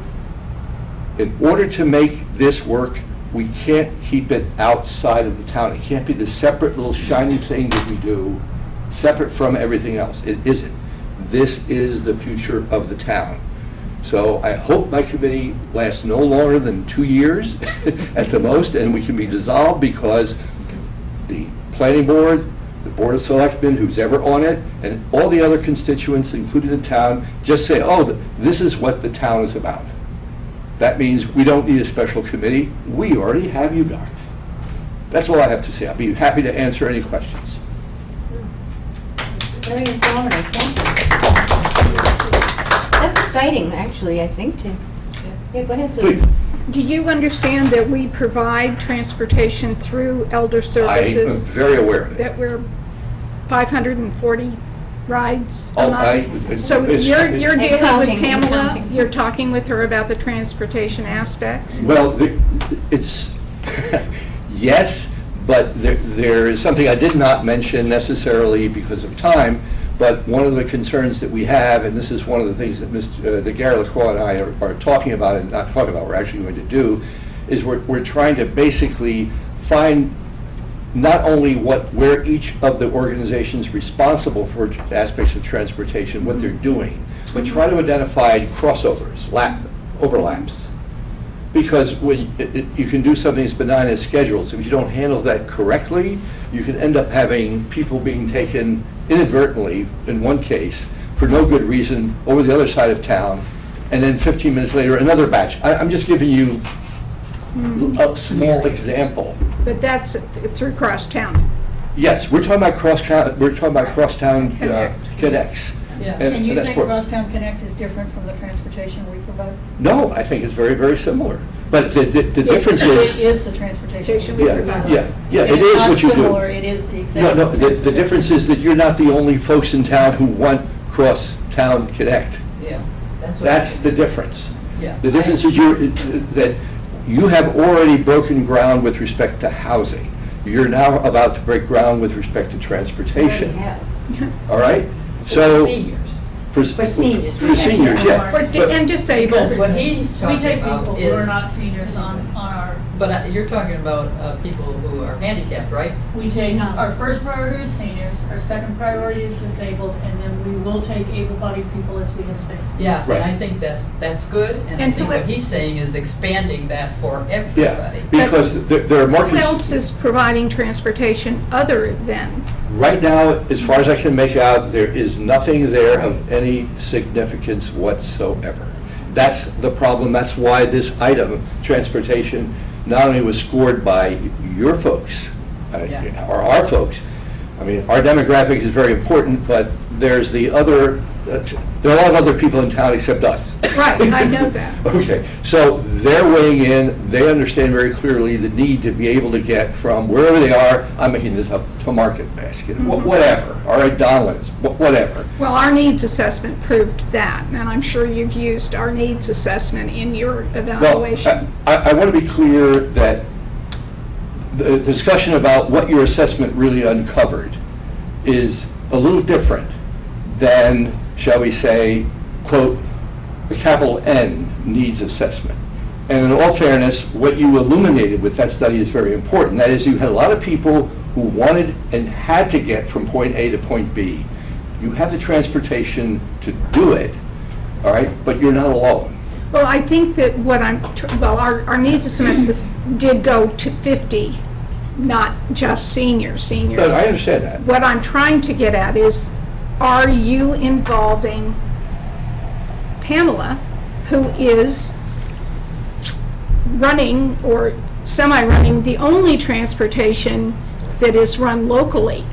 in order to make this work, we can't keep it outside of the town. It can't be the separate little shiny thing that we do, separate from everything else. It isn't. This is the future of the town. So I hope my committee lasts no longer than 2 years at the most, and we can be dissolved because the planning board, the Board of Selectmen, who's ever on it, and all the other constituents, including the town, just say, oh, this is what the town is about. That means we don't need a special committee. We already have you guys. That's all I have to say. I'll be happy to answer any questions. Very informative, thank you. That's exciting, actually, I think, to, yeah, go ahead, Please. Susan. Do you understand that we provide transportation through elder I am services? very aware of it. That we're 540 rides a Oh, month? So you're dealing with counting, Pamela, counting. you're talking with her about the transportation aspects? Well, it's, yes, but there is something I did not mention necessarily because of time, but one of the concerns that we have, and this is one of the things that Gary LaCroix and I are talking about, and not talking about, we're actually going to do, is we're trying to basically find not only where each of the organizations responsible for aspects of transportation, what they're doing, but try to identify crossovers, overlaps. Because when you can do something as benign as schedules, if you don't handle that correctly, you can end up having people being taken inadvertently, in one case, for no good reason, over the other side of town, and then 15 minutes later, another batch. I'm just giving you a small example. But that's through crosstown. Yes, we're talking about crosstown connects. Yeah. And And you that's think what- Crosstown Connect is different from the transportation we provide? No, I think it's very, very similar. But the difference is, It is the transportation we yeah, provide. yeah, it is what you It's not similar, do. it is the No, exact. no, the difference is that you're not the only folks in town who want crosstown connect. Yeah, that's what. That's the difference. Yeah. The difference is that you have already broken ground with respect to housing. You're now about to break ground with respect to transportation. All right? So. Seniors. For seniors. For seniors, yeah. Or But- and disabled. Because what he's We talking take about people who are is, not seniors on our, but you're talking about people who are handicapped, right? we take, No. our first priority is seniors, our second priority is disabled, and then we will take able-bodied people as we have space. Yeah, Right. and I think that's good, and I And think who- what he's saying is expanding that for Yeah, everybody. because there are more. Who else is providing transportation other than? Right now, as far as I can make out, there is nothing there of any significance whatsoever. That's the problem. That's why this item, transportation, not only was scored by your folks, Yeah. or our folks, I mean, our demographic is very important, but there's the other, there are a lot of other people in town except us. Right, I know that. Okay, so they're weighing in, they understand very clearly the need to be able to get from wherever they are, I'm making this up, to Market Basket, whatever, all right, Donald's, whatever. Well, our needs assessment proved that, and I'm sure you've used our needs assessment in your Well, evaluation. I want to be clear that the discussion about what your assessment really uncovered is a little different than, shall we say, quote, a capital N needs assessment. And in all fairness, what you illuminated with that study is very important. That is, you had a lot of people who wanted and had to get from point A to point B. You have the transportation to do it, all right, but you're not alone. Well, I think that what our needs assessment did go to 50, not just seniors. But I understand that. What I'm trying to get at is, are you involving Pamela, who is running or semi-running the only transportation that is run locally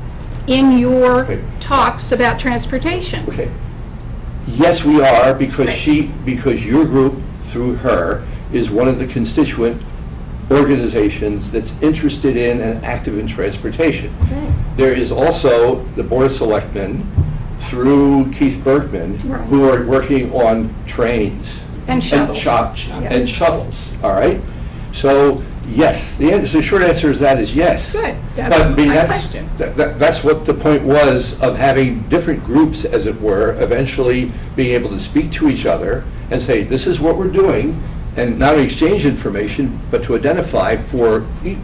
in your Okay. talks about transportation? Okay. Yes, we are, because because your group, through her, is one of the constituent organizations that's interested in and active in transportation. There is also the Board of Selectmen, through Keith Bergman, Right. who are working on trains. And shuttles. And Yes. shuttles, all right? So, yes, the short answer is that is yes. Good. But, That's I mean, my that's, question. that's what the point was of having different groups, as it were, eventually being able to speak to each other and say, this is what we're doing, and not only exchange information, but to identify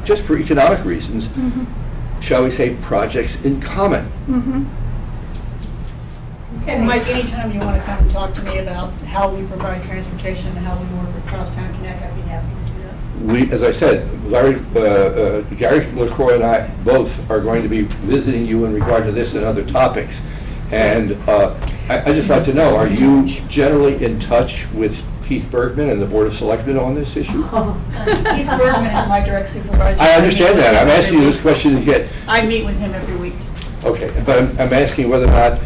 just for economic reasons, shall we say, projects in common. And Mike, anytime you want to come and talk to me about how we provide transportation and how we work with Crosstown Connect, I'd be happy to do that. As I said, Gary LaCroix and I both are going to be visiting you in regard to this and other topics. And I'd just like to know, are you generally in touch with Keith Bergman and the Board of Selectmen on this issue? Keith Bergman is my direct supervisor. I understand that. I'm asking you this question to get, I meet with him every week. okay, but I'm asking whether or not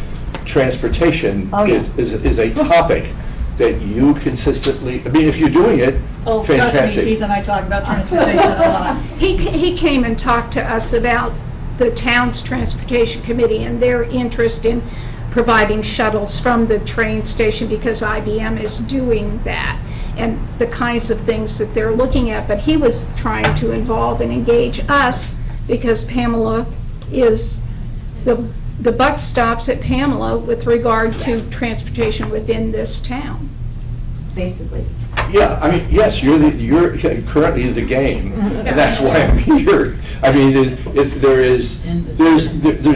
transportation Oh, yeah. is a topic that you consistently, I mean, if you're doing it, Oh, trust me, fantastic. Keith and I talk about transportation a lot. He came and talked to us about the town's transportation committee and their interest in providing shuttles from the train station because IBM is doing that and the kinds of things that they're looking at. But he was trying to involve and engage us because Pamela is, the buck stops at Pamela with regard to transportation within this town. Basically. Yeah, I mean, yes, you're currently the game, and that's why I'm here. I mean, there's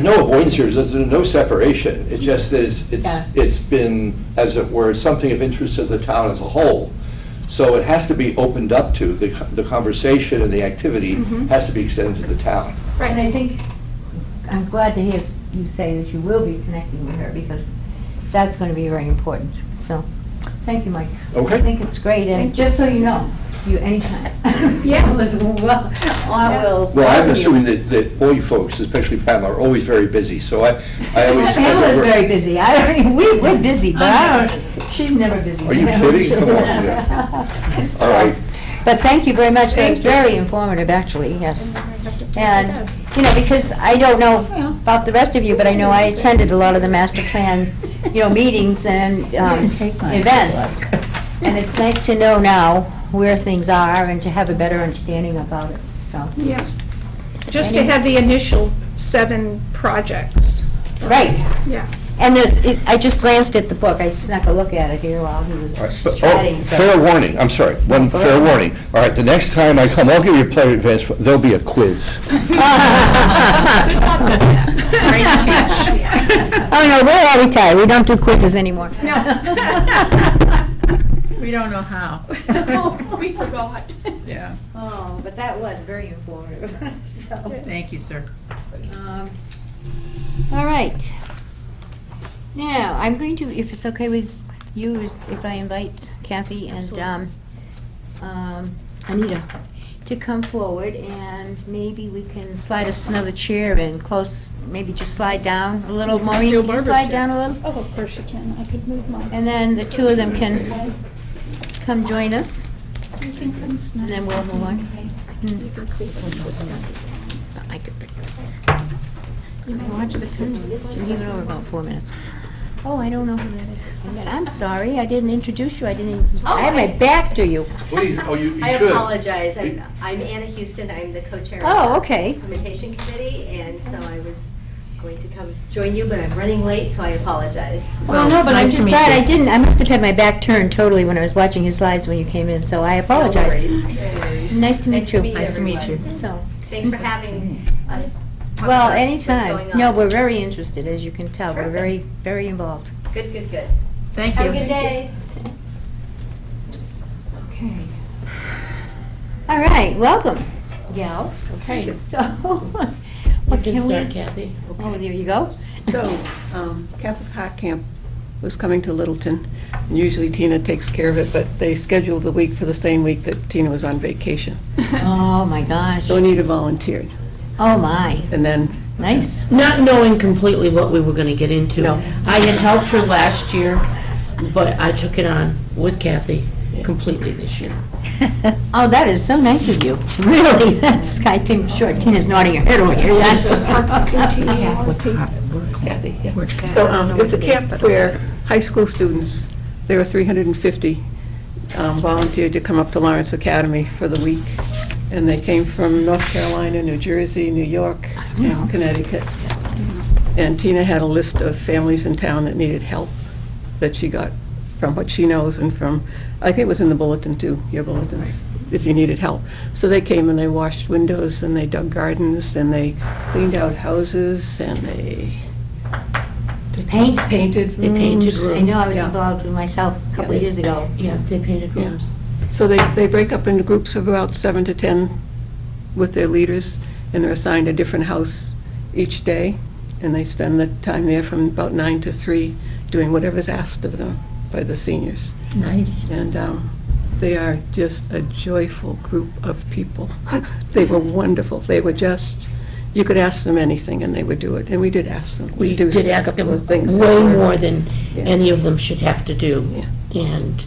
no avoidance here, there's no separation. It's just that it's been, as it were, something of interest to the town as a whole. So it has to be opened up to, the conversation and the activity has to be extended to the town. And I think, I'm glad to hear you say that you will be connecting with her, because that's going to be very important. So, thank you, Mike. Okay. I think it's great, and just so you know, you anytime. Yes. Well, I will. Well, I'm assuming that all you folks, especially Pamela, are always very busy, so I always... as it Pamela's were- very busy. We're busy, but I don't, she's never busy. Are you kidding? Come on, yeah. All right. But thank you very much. That was Thank you. very informative, actually, yes. And, you know, because I don't know about the rest of you, but I know I attended a lot of the master plan, meetings and events. And it's nice to know now where things are and to have a better understanding about it, so. Yes. Just to have the initial 7 projects. Right. Yeah. And I just glanced at the book. I snuck a look at it here while he was But, chatting. so- fair warning, I'm sorry, one fair warning. All right, the next time I come, I'll give you a player advance, there'll be a quiz. Oh, no, we're all retired. We don't do quizzes anymore. We don't know how. We forgot. Yeah. Oh, but that was very informative. So, Thank you, sir. all right. Now, I'm going to, if it's okay with you, if I invite Kathy and Anita to come forward, and maybe we can slide us another chair in close, maybe just slide down a little. Maureen, can you slide down a little? Oh, of course you can. I could move mine. And then the two of them can come join us, You can come and snug. then we'll move on. You can see some of the stuff. You may watch this. Leave it over about 4 minutes. Oh, I don't know who that is. I'm sorry, I didn't introduce you, I had my back to you. Please, oh, you I should. apologize. I'm Anna Houston. I'm the co-chair Oh, of okay. the implementation committee, and so I was going to come join you, but I'm running late, so I apologize. Well, no, but I'm nice to just meet glad you. I didn't, I must have had my back turned totally when I was watching his slides when you came in, so I apologize. Nice to meet you. Nice to meet you. So, Thanks for having us. talk well, about anytime. what's going No, on. we're very interested, as you can tell. We're Terrific. very, very involved. Good, good, good. Thank Have you. a good day. Okay. All right, welcome, gals. Okay. So, what You can can start, we? Kathy. Oh, there you go. So, Catholic Heart Camp was coming to Littleton, and usually Tina takes care of it, but they scheduled the week for the same week that Tina was on vacation. Oh, my gosh. So Anita volunteered, Oh, my. and then, Nice. Not knowing completely what we were going to get into. No. I had helped her last year, but I took it on with Kathy completely this year. Oh, that is so nice of you. Really, that's, I think, sure, Tina's nodding her head over here. That's. Kathy, yeah. So it's a camp where high school students, there were 350, volunteered to come up to Lawrence Academy for the week. And they came from North Carolina, New Jersey, New York, and Connecticut. And Tina had a list of families in town that needed help that she got from what she knows and from, I think it was in the bulletin too, your bulletins, if you needed help. So they came and they washed windows and they dug gardens and they cleaned out houses and they painted They painted rooms. rooms. I know, I was Yeah. involved with myself a couple of years ago. Yeah, they painted Yeah. rooms. So they break up into groups of about 7 to 10 with their leaders, and they're assigned a different house each day, and they spend the time there from about 9 to 3 doing whatever's asked of them by the seniors. Nice. And they are just a joyful group of people. They were wonderful. They were just, you could ask them anything, and they would do it, and we did ask them. We do did a ask couple them of things that way were- more than Yeah. any of them should have to do. Yeah. And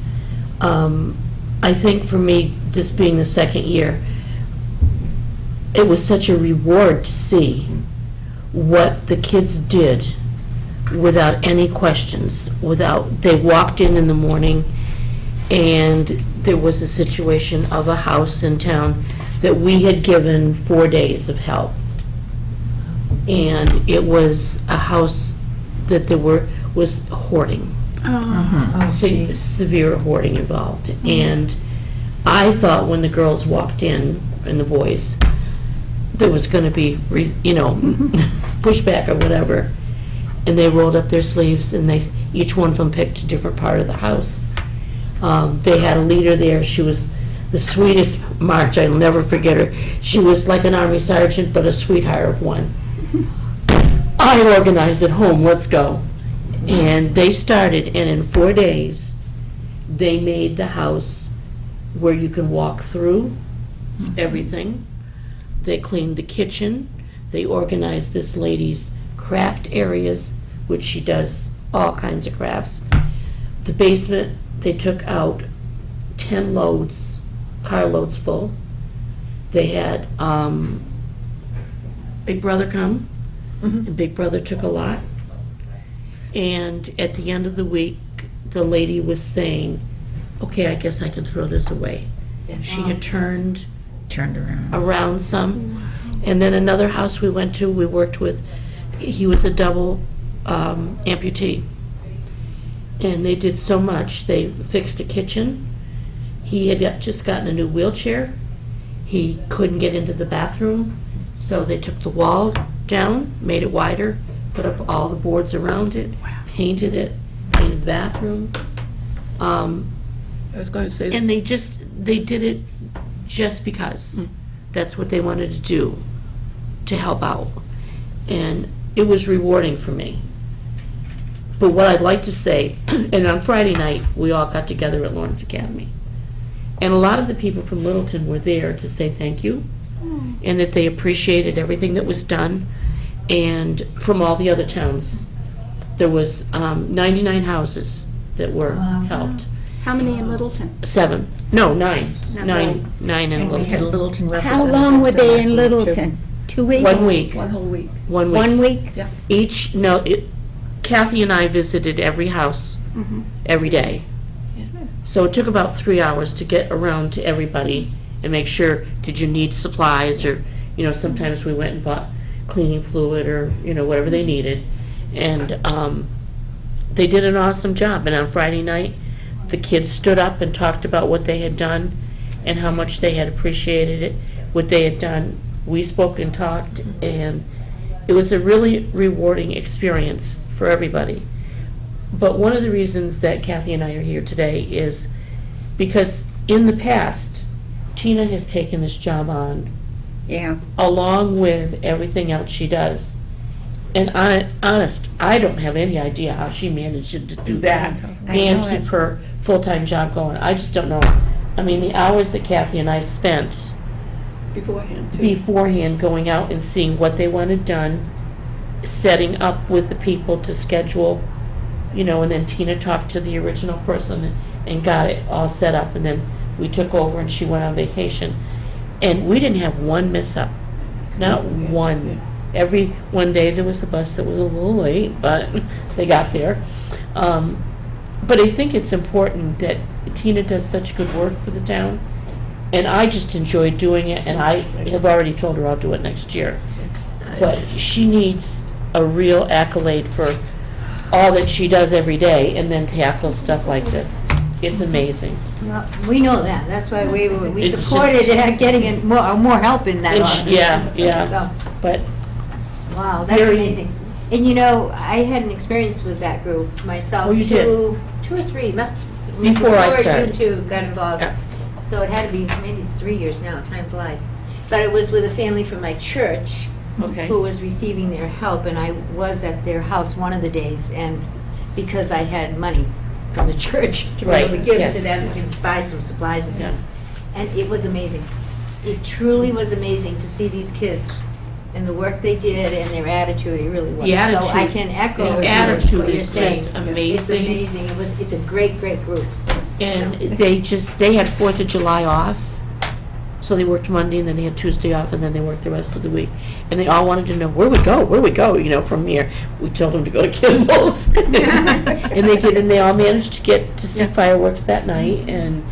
I think for me, this being the second year, it was such a reward to see what the kids did without any questions, they walked in the morning, and there was a situation of a house in town that we had given 4 days of help. And it was a house that was hoarding. Severe hoarding involved. And I thought when the girls walked in, and the boys, there was gonna be, pushback or whatever. And they rolled up their sleeves, and each one of them picked a different part of the house. They had a leader there, she was the sweetest March, I'll never forget her. She was like an army sergeant, but a sweetheart of one. I organized at home, let's go. And they started, and in 4 days, they made the house where you can walk through everything. They cleaned the kitchen. They organized this lady's craft areas, which she does all kinds of crafts. The basement, they took out 10 loads, carloads full. They had Big Brother come, and Big Brother took a lot. And at the end of the week, the lady was saying, okay, I guess I can throw this away. She had turned around some. And then another house we went to, we worked with, he was a double amputee. And they did so much. They fixed a kitchen. He had just gotten a new wheelchair. He couldn't get into the bathroom, so they took the wall down, made it wider, put up all the boards around it, painted the bathroom. I was going to say, And they did it just because. That's what they wanted to do, to help out. And it was rewarding for me. But what I'd like to say, and on Friday night, we all got together at Lawrence Academy. And a lot of the people from Littleton were there to say thank you, and that they appreciated everything that was done, and from all the other towns. There was 99 houses that were helped. How many in Littleton? 7, no, 9. Not Nine in And we had Littleton. Littleton How long were representatives they in that group, too. Littleton? 2 weeks? 1 week. One whole week. 1 week. 1 week? Each, no, Kathy and I visited every house, every day. So it took about 3 hours to get around to everybody and make sure, did you need supplies, or, sometimes we went and bought cleaning fluid or, whatever they needed. And they did an awesome job. And on Friday night, the kids stood up and talked about what they had done and how much they had appreciated it, what they had done. We spoke and talked, and it was a really rewarding experience for everybody. But one of the reasons that Kathy and I are here today is because in the past, Tina has taken this job on Yeah. along with everything else she does. And honest, I don't have any idea how she managed to do that I and know keep it. her full-time job going. I just don't know. I mean, the hours that Kathy and I spent Beforehand, too. beforehand, going out and seeing what they wanted done, setting up with the people to schedule, and then Tina talked to the original person and got it all set up, and then we took over and she went on vacation. And we didn't have one miss-up, not one. Every one day there was a bus that was a little late, but they got there. But I think it's important that Tina does such good work for the town, and I just enjoy doing it, and I have already told her I'll do it next year. But she needs a real accolade for all that she does every day, and then tackle stuff like this. It's amazing. Well, we know that, that's why we It's supported just- getting more help in that It's- office. yeah. So, But wow, that's Very- amazing. And I had an experience with that group myself. Oh, you did? 2 or 3, Before I started. you two got involved. Yeah. So it had to be, maybe it's 3 years now, time flies. But it was with a family from my church Okay. who was receiving their help, and I was at their house one of the days, and because I had money from the church to be able to Right, give yes. to them to buy some supplies and Yeah. things. And it was amazing. It truly was amazing to see these kids and the work they did and their attitude. It really was. The attitude- So I can echo the what attitude you're is saying. just amazing. It's amazing. It's a great, great group. And they had 4th of July off, so they worked Monday, and then they had Tuesday off, and then they worked the rest of the week. And they all wanted to know, where we go, from here. We told them to go to Kimball's. And they did, and they all managed to get to see fireworks that night, and,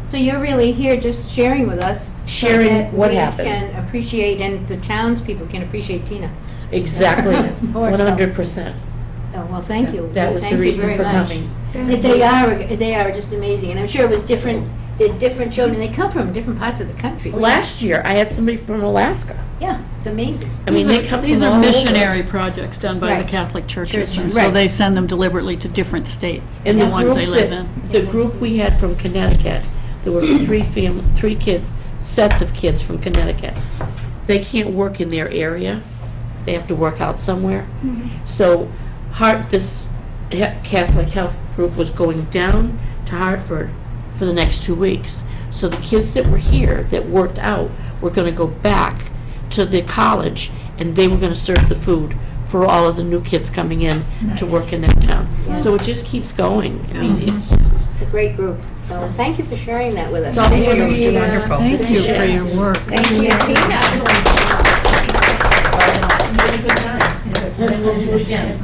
So you're really here just sharing with us. Sharing so that what happened. We can appreciate, and the townspeople can appreciate Tina. exactly, More so. 100%. So, well, thank you. That was Thank the you reason very for much. coming. They are just amazing, and I'm sure it was different, they're different children, they come from different parts of the country. Last year, I had somebody from Alaska. Yeah, it's amazing. I mean, they come from These are all over. missionary projects done by the Right. Catholic churches, Churches, and so right. they send them deliberately to different states than And the ones they live in. the group we had from Connecticut, there were 3 kids, sets of kids from Connecticut. They can't work in their area. They have to work out somewhere. So this Catholic health group was going down to Hartford for the next 2 weeks. So the kids that were here, that worked out, were going to go back to the college, and they were going to serve the food for all of the new kids coming in to work in that town. So it just keeps going. I mean, it's just, It's a great group, so thank you for sharing that with us. It's all Thank you. yours. You're wonderful. Thank you for your work. Thank you, Tina. really good time. And then we'll do it again.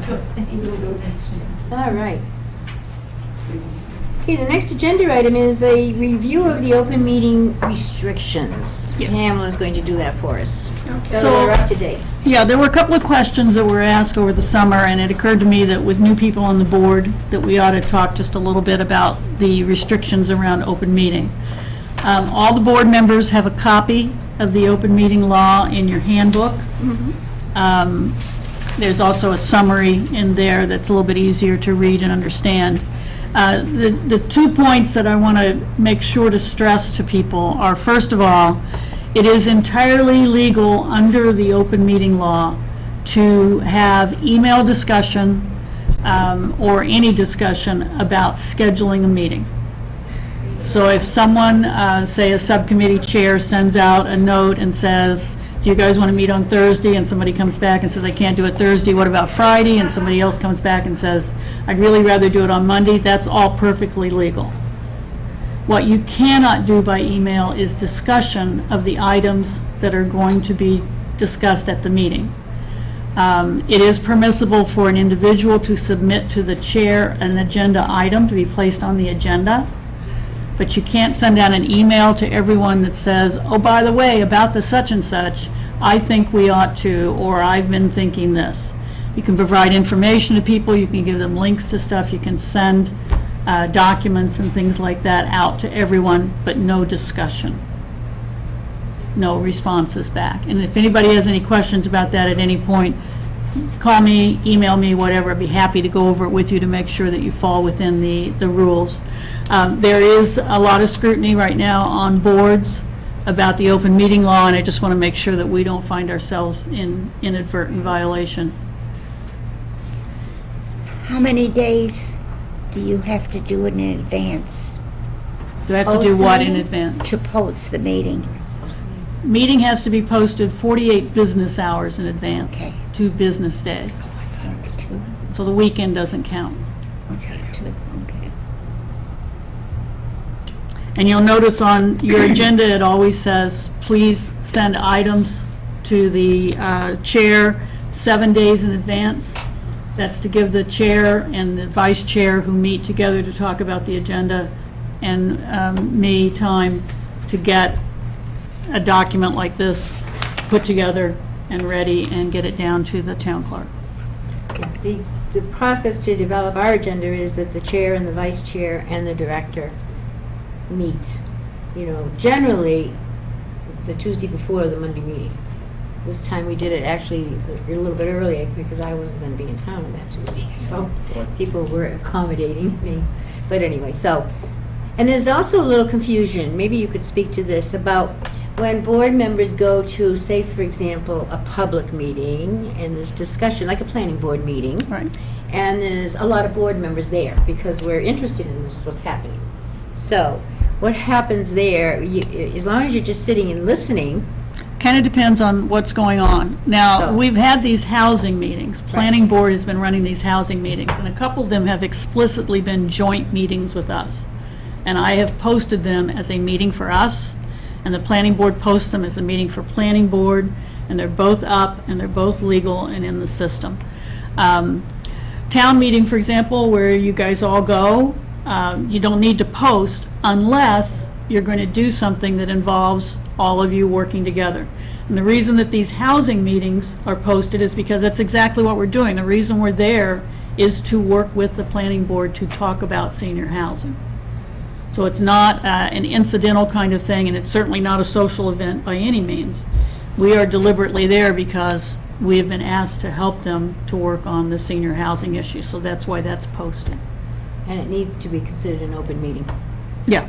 All right. Okay, the next agenda item is a review of the open meeting restrictions. Yes. Pamela's going to do that for us. So So- we're up to date. Yeah, there were a couple of questions that were asked over the summer, and it occurred to me that with new people on the board, that we ought to talk just a little bit about the restrictions around open meeting. All the board members have a copy of the open meeting law in your handbook. There's also a summary in there that's a little bit easier to read and understand. The 2 points that I want to make sure to stress to people are, first of all, it is entirely legal under the open meeting law to have email discussion or any discussion about scheduling a meeting. So if someone, say a subcommittee chair, sends out a note and says, do you guys want to meet on Thursday? And somebody comes back and says, I can't do it Thursday, what about Friday? And somebody else comes back and says, I'd really rather do it on Monday, that's all perfectly legal. What you cannot do by email is discussion of the items that are going to be discussed at the meeting. It is permissible for an individual to submit to the chair an agenda item to be placed on the agenda, but you can't send out an email to everyone that says, oh, by the way, about the such and such, I think we ought to, or I've been thinking this. You can provide information to people, you can give them links to stuff, you can send documents and things like that out to everyone, but no discussion. No responses back. And if anybody has any questions about that at any point, call me, email me, whatever. I'd be happy to go over it with you to make sure that you fall within the rules. There is a lot of scrutiny right now on boards about the open meeting law, and I just want to make sure that we don't find ourselves in inadvertent violation. How many days do you have to do it in advance? Do I have to do what in advance? To post the meeting. Meeting has to be posted 48 business hours in advance, Okay. 2 business days. Two. So the weekend doesn't count. Okay, two, okay. And you'll notice on your agenda, it always says, please send items to the chair 7 days in advance. That's to give the chair and the vice chair who meet together to talk about the agenda and me time to get a document like this put together and ready and get it down to the town clerk. The process to develop our agenda is that the chair and the vice chair and the director meet, generally the Tuesday before the Monday meeting. This time we did it actually a little bit earlier because I wasn't going to be in town on that Tuesday, so people were accommodating me. But anyway, and there's also a little confusion, maybe you could speak to this, about when board members go to, say, for example, a public meeting and there's discussion, like a planning board meeting. Right. And there's a lot of board members there because we're interested in this, what's happening. So what happens there, as long as you're just sitting and listening. Kind of depends on what's going on. Now, So- we've had these housing meetings. Planning board has been running these housing meetings, and a couple of them have explicitly been joint meetings with us. And I have posted them as a meeting for us, and the planning board posts them as a meeting for planning board, and they're both up, and they're both legal and in the system. Town meeting, for example, where you guys all go, you don't need to post unless you're going to do something that involves all of you working together. And the reason that these housing meetings are posted is because that's exactly what we're doing. The reason we're there is to work with the planning board to talk about senior housing. So it's not an incidental kind of thing, and it's certainly not a social event by any means. We are deliberately there because we have been asked to help them to work on the senior housing issue, so that's why that's posted. And it needs to be considered an open meeting. Yeah.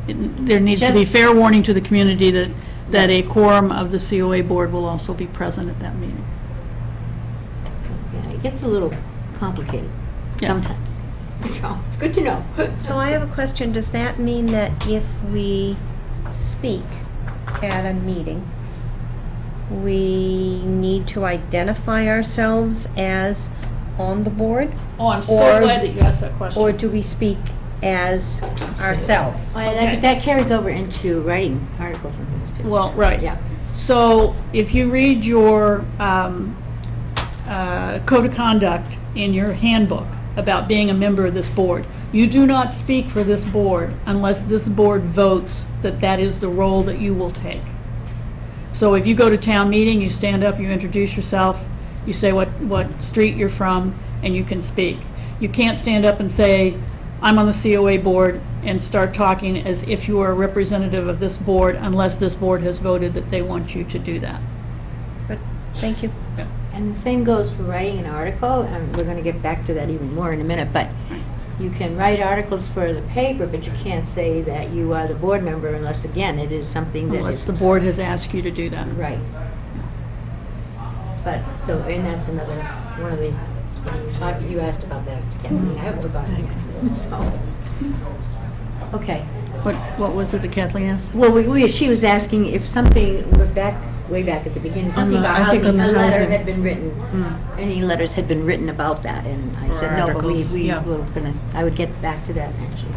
There needs to be Just- fair warning to the community that a quorum of the COA board will also be present at that meeting. So, yeah, it gets a little complicated Yeah. sometimes. So it's good to know. So I have a question. Does that mean that if we speak at a meeting, we need to identify ourselves as on the board? Oh, I'm so Or- glad that you asked that question. Or do we speak as ourselves? Well, that carries over into writing articles and things too. Well, right. Yeah. So if you read your code of conduct in your handbook about being a member of this board, you do not speak for this board unless this board votes that that is the role that you will take. So if you go to town meeting, you stand up, you introduce yourself, you say what street you're from, and you can speak. You can't stand up and say, I'm on the COA board, and start talking as if you are a representative of this board unless this board has voted that they want you to do that. Good, thank you. And the same goes for writing an article, and we're going to get back to that even more in a minute, but you can write articles for the paper, but you can't say that you are the board member unless, again, it is something that Unless is... the board has asked you to do that. Right. But, so, and that's another, one of the, you asked about that, Ken, I mean, I haven't forgotten it, so... Okay. What was it that Kathleen asked? Well, she was asking if something, way back at the beginning, something about I think housing, on a the letter housing. had been written. Any letters had been written about that, and I said, no, but articles, we yeah. were gonna, I would get back to that, actually,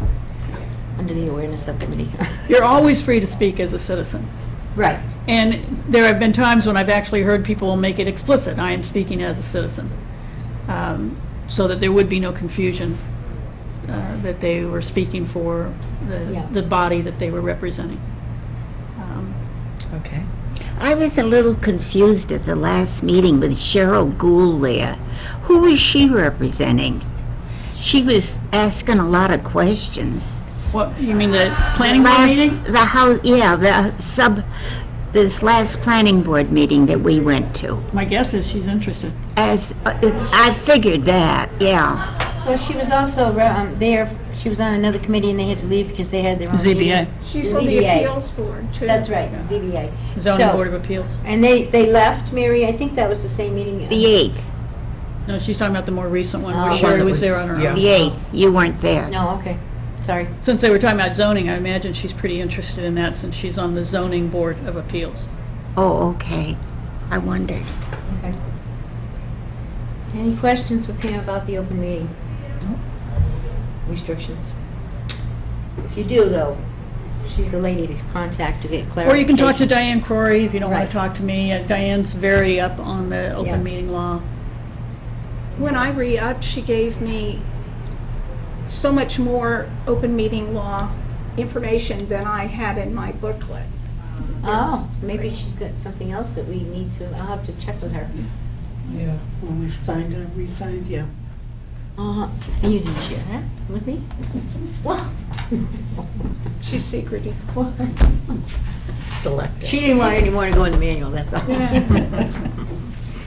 under the awareness subcommittee. You're always free to speak as a citizen. Right. And there have been times when I've actually heard people make it explicit, I am speaking as a citizen, so that there would be no confusion that they were speaking for Yeah. the body that they were representing. Okay. I was a little confused at the last meeting with Cheryl Gould there. Who is she representing? She was asking a lot of questions. What, you mean the planning board meeting? This last planning board meeting that we went to. My guess is she's interested. I figured that, yeah. Well, she was also there, she was on another committee and they had to leave because they had their own meeting. ZBA. She's on the ZBA. appeals board, too. That's right, ZBA. Zoning So- Board of Appeals. And they left, Mary, I think that was the same meeting. The 8th, No, she's talking about the more recent one, where Oh. Sherry One that was was- there on her yeah. own. the 8th, you weren't there. No, okay, sorry. Since they were talking about zoning, I imagine she's pretty interested in that, since she's on the Zoning Board of Appeals. Oh, okay. I wondered. Okay. Any questions for Pam about the open meeting? Restrictions? If you do, though, she's the lady to contact to get Or clarification. you can talk to Diane Crory if you don't want Right. to talk to me. Diane's very up on the Yeah. open meeting law. When I re-upped, she gave me so much more open meeting law information than I had in my booklet. Oh, maybe she's got something else that we need to, I'll have to check with her. Yeah, when we signed it, we signed, yeah. And you didn't share that with me? Well, She's secretive. Selected. she didn't want any more to go in the manual, that's all.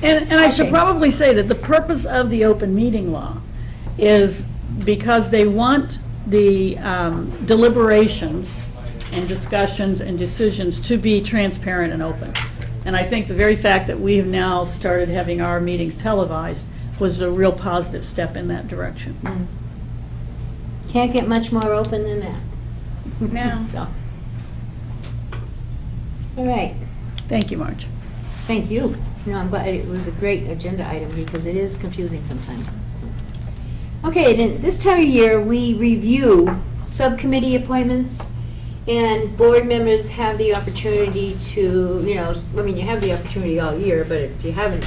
And I should Okay. probably say that the purpose of the open meeting law is because they want the deliberations and discussions and decisions to be transparent and open. And I think the very fact that we have now started having our meetings televised was a real positive step in that direction. Can't get much more open than that. No. So. All right, Thank you, Marge. thank you. No, I'm glad, it was a great agenda item because it is confusing sometimes. Okay, then, this time of year, we review subcommittee appointments, and board members have the opportunity to, you have the opportunity all year, but if you haven't,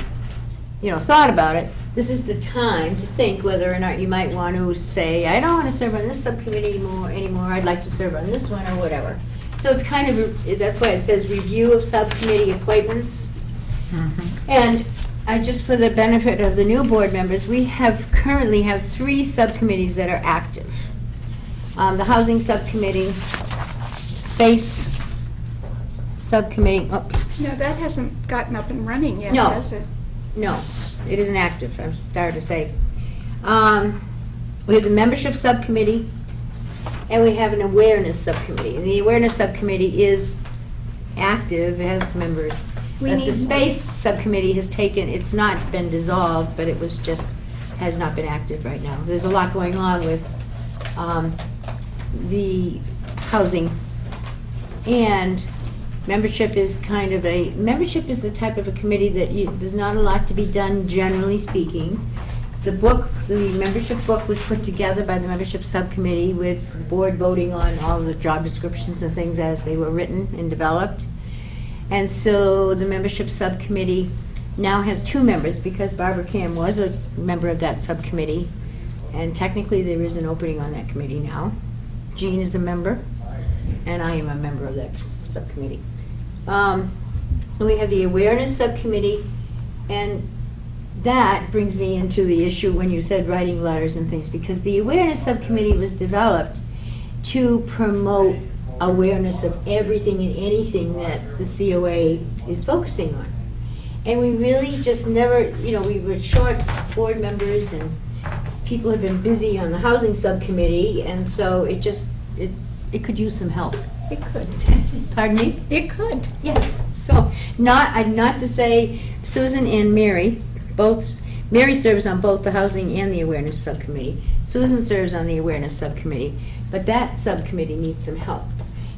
thought about it, this is the time to think whether or not you might want to say, I don't want to serve on this subcommittee anymore, I'd like to serve on this one, or whatever. So it's kind of, that's why it says review of subcommittee appointments. And just for the benefit of the new board members, we currently have 3 subcommittees that are active. The Housing Subcommittee, Space Subcommittee, oops, No, that hasn't gotten up and running yet, No. has it? no, it isn't active, I'm sorry to say. We have the Membership Subcommittee, and we have an Awareness Subcommittee. And the Awareness Subcommittee is active, it has members. We But need the more. Space Subcommittee has it's not been dissolved, but it has not been active right now. There's a lot going on with the housing. And membership is membership is the type of a committee that there's not a lot to be done, generally speaking. The membership book was put together by the membership subcommittee with the board voting on all the job descriptions and things as they were written and developed. And so the membership subcommittee now has 2 members because Barbara Cam was a member of that subcommittee. And technically there is an opening on that committee now. Jean is a member and I am a member of that subcommittee. We have the awareness subcommittee, and that brings me into the issue when you said writing letters and things, because the awareness subcommittee was developed to promote awareness of everything and anything that the COA is focusing on. And we really just never, we were short board members and people have been busy on the housing subcommittee, and so it could use some help. It could. Pardon me? It could. Yes, so not to say Susan and Mary, Mary serves on both the Housing and the Awareness Subcommittee. Susan serves on the Awareness Subcommittee. but that subcommittee needs some help.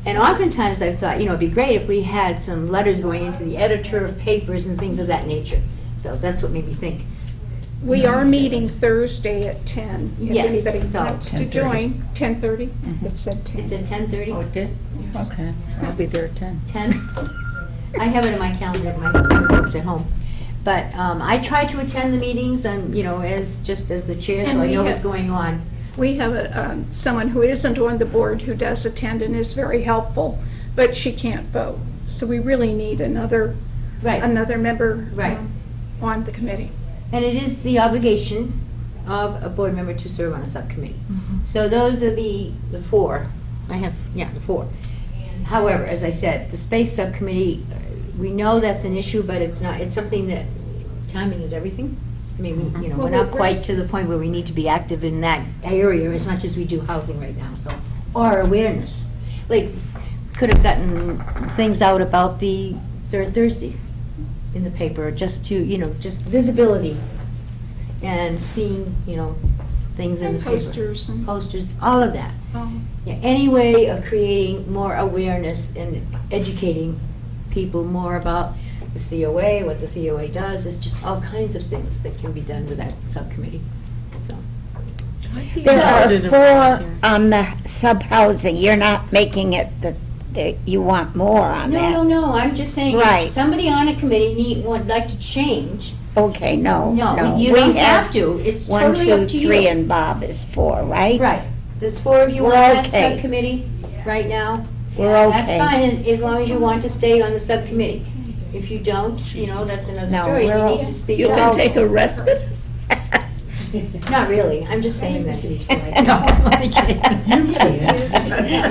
And oftentimes I've thought, it'd be great if we had some letters going into the editor of papers and things of that nature. So that's what made me think. We are meeting Thursday at 10. Yes, If anybody so- wants to 10:30. join, 10:30, it said 10. It's at 10:30? Oh, it did? Okay, I'll be there at 10. 10? I have it in my calendar, in my books at home. But I try to attend the meetings, and, as the chair, so And I we know have- what's going on. We have someone who isn't on the board who does attend and is very helpful, but she can't vote. So we really need another Right. member Right. on the committee. And it is the obligation of a board member to serve on a subcommittee. So those are the four. The four. However, as I said, the space subcommittee, we know that's an issue, but it's something that, timing is everything. I mean, we're not quite to the point where we need to be active in that area as much as we do housing right now, so, or awareness. Like, could have gotten things out about the third Thursdays in the paper, just to, just visibility and seeing, things in And the paper. posters and- Posters, all of that. Yeah, any way of creating more awareness and educating people more about the COA, what the COA does, it's just all kinds of things that can be done with that subcommittee, so. There are 4 on the sub-housing. You're not making it you want more on that. No, I'm just saying, Right. if somebody on a committee would like to change, Okay, no. no, you We don't have to, it's 1, totally 2, up to you. 3, and Bob is 4, right? Right, there's 4 of you on We're that okay. subcommittee right now. We're And okay. That's fine, as long as you want to stay on the subcommittee. If you don't, that's another No, story, you we're need to speak You can out. take a respite? Not really, I'm just saying that to be polite. No, I'm only kidding.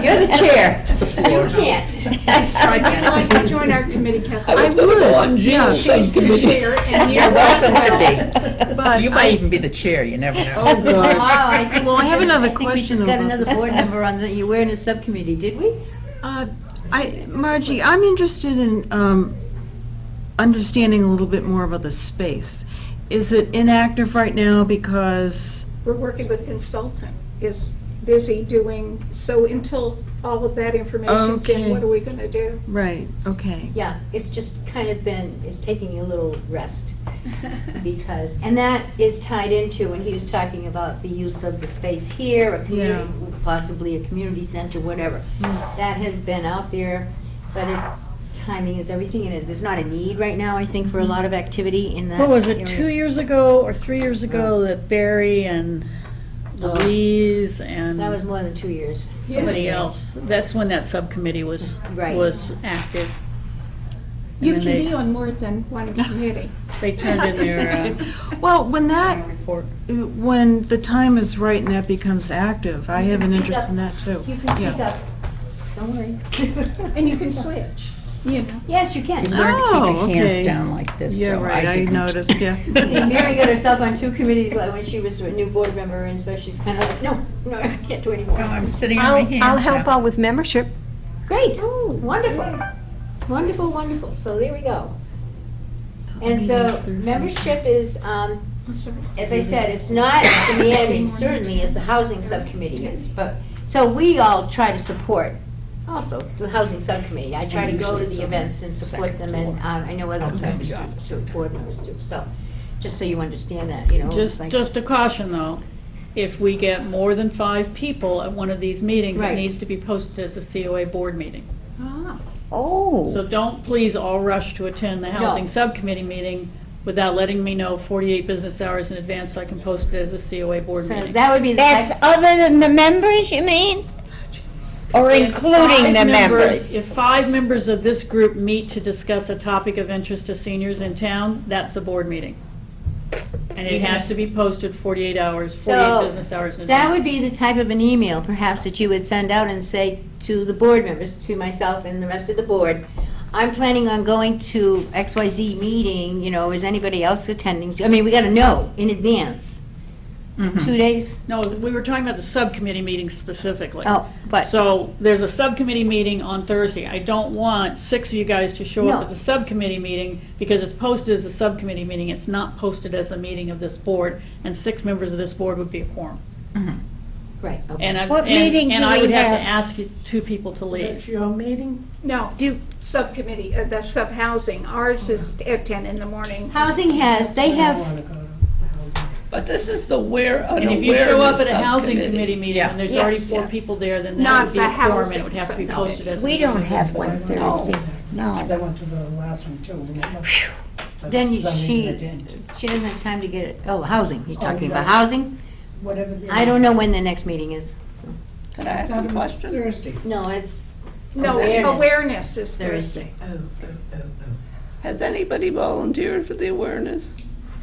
You're the chair. You can't. Nice try, Jen. Would you like to join our committee, Kathleen? I was gonna go on Jill's She's the subcommittee. chair, and You're welcome to be. But You might even be the chair, you never know. Oh, gosh. Wow, I think Well, I have another I think we question just got about another this. board member on the awareness subcommittee, did we? Margie, I'm interested in understanding a little bit more about the space. Is it inactive right now because, we're working with a consultant, is busy doing, so until all of that information's in, Okay. what are we gonna do? right, okay. Yeah, it's just kind of it's taking a little rest because, and that is tied into when he was talking about the use of the space here, a community, possibly a community center, whatever. That has been out there, but timing is everything, and there's not a need right now, I think, for a lot of activity in that What was it, area. 2 years ago or 3 years ago that Barry and Louise and That was more than 2 years. somebody else, that's when that subcommittee was Right. active. And You then can they- be on more than one committee. They turned in their Well, when that, report. when the time is right and that becomes active, I have an interest in that too. You can speak Yeah. up, don't worry. And you can switch, Yes, you can. You learn to keep your Oh, hands okay. down like this, Yeah, though. right, I didn't. noticed, yeah. See, Mary got herself on 2 committees like when she was a new board member, and so she's kind of like, no, I can't do anymore. No, I'm sitting on my hands I'll help now. out with membership. Great, wonderful, wonderful, so there we go. And so membership is, as I said, it's not demanding certainly as the housing subcommittee is, but, so we all try to support also the housing subcommittee. I try to go to the events and support them, and I know other members do, board members do, so, just so you understand that, it's like- Just a caution, though, if we get more than 5 people at one of these meetings, it Right. needs to be posted as a COA board meeting. Oh, So don't please all rush to attend the housing subcommittee meeting without letting me know 48 business hours in advance so I can post it as a COA board So meeting. that would be the that's type, other than the members, you mean? Or If including 5 the members? If 5 members of this group meet to discuss a topic of interest to seniors in town, that's a board meeting. And it has to be posted 48 hours, 48 So, business hours in that advance. would be the type of an email perhaps that you would send out and say to the board members, to myself and the rest of the board, I'm planning on going to XYZ meeting, is anybody else attending? I mean, we gotta know in advance. 2 days? No, we were talking about the subcommittee meeting specifically. Oh, but, So there's a subcommittee meeting on Thursday. I don't want 6 of you guys to show up No. at the subcommittee meeting because it's posted as a subcommittee meeting. It's not posted as a meeting of this board, and 6 members of this board would be a quorum. Right, okay. And I, What meeting and do I we would have to have? ask you, two people to leave. That's your meeting? No, subcommittee, the sub-housing. Ours is at 10 in the morning. Housing has, they I have, want to go to the housing. But this is the an And if you show up awareness at a housing subcommittee. committee meeting Yeah. and there's Yes, already 4 yes. people there, then that Not would be the a quorum and it housing would have to be subcommittee. posted as a We meeting don't of have this one board. Thursday, I no. went to the last one too. But then for some reason she I didn't. doesn't have time to get it, housing, you're talking about yeah. housing? Whatever. the- I don't know when the next meeting is, so. Can I I ask thought a it was question? Thursday. No, it's No, awareness is Thursday. Thursday. Has anybody volunteered for the awareness?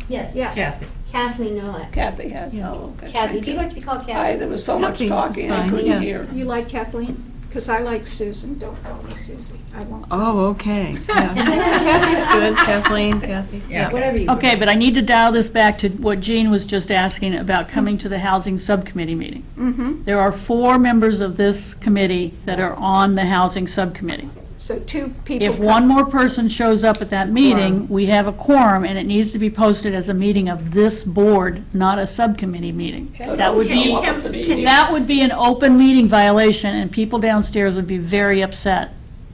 Yes. Yeah. Kathleen Nolan. Kathy has, oh, okay. Kathy, thank do you like to be called Kathy? There was so much Kathy, talking, that's I fine, couldn't yeah. hear. You like Kathleen? Because I like Susan. Don't call me Susie. I won't. Oh, okay. Yeah. Kathy's good, Kathleen, Kathy. Yeah. Whatever you. Okay, but I need to dial this back to what Jean was just asking about coming to the housing subcommittee meeting. Mm-hmm. There are 4 members of this committee that are on the housing subcommittee. So 2 people. If one more person shows up at that meeting, we have a quorum, and it needs to be posted as a meeting of this board, not a subcommittee meeting. So That would don't show be, up at the meeting. that would be an open meeting violation, and people downstairs would be very upset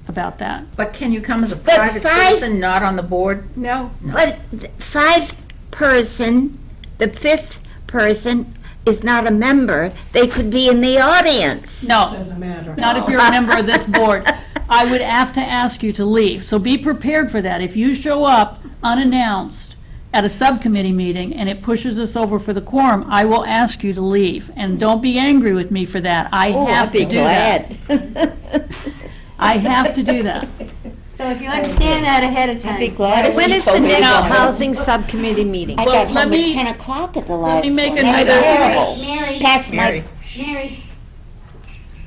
about that. But can you come as a But private 5 citizen, not on the board? No. But 5 person, the 5th person is not a member. They could be in the audience. No, Doesn't matter. not if you're a member of this board. I would have to ask you to leave, so be prepared for that. If you show up unannounced at a subcommittee meeting and it pushes us over for the quorum, I will ask you to leave. And don't be angry with me for that. I have to do that. I have to do that. So if you understand that ahead of time. When is the next housing subcommittee meeting? I Well, got let home me- at 10 o'clock at the last me make one. That's another- terrible. Mary, Past my, Mary,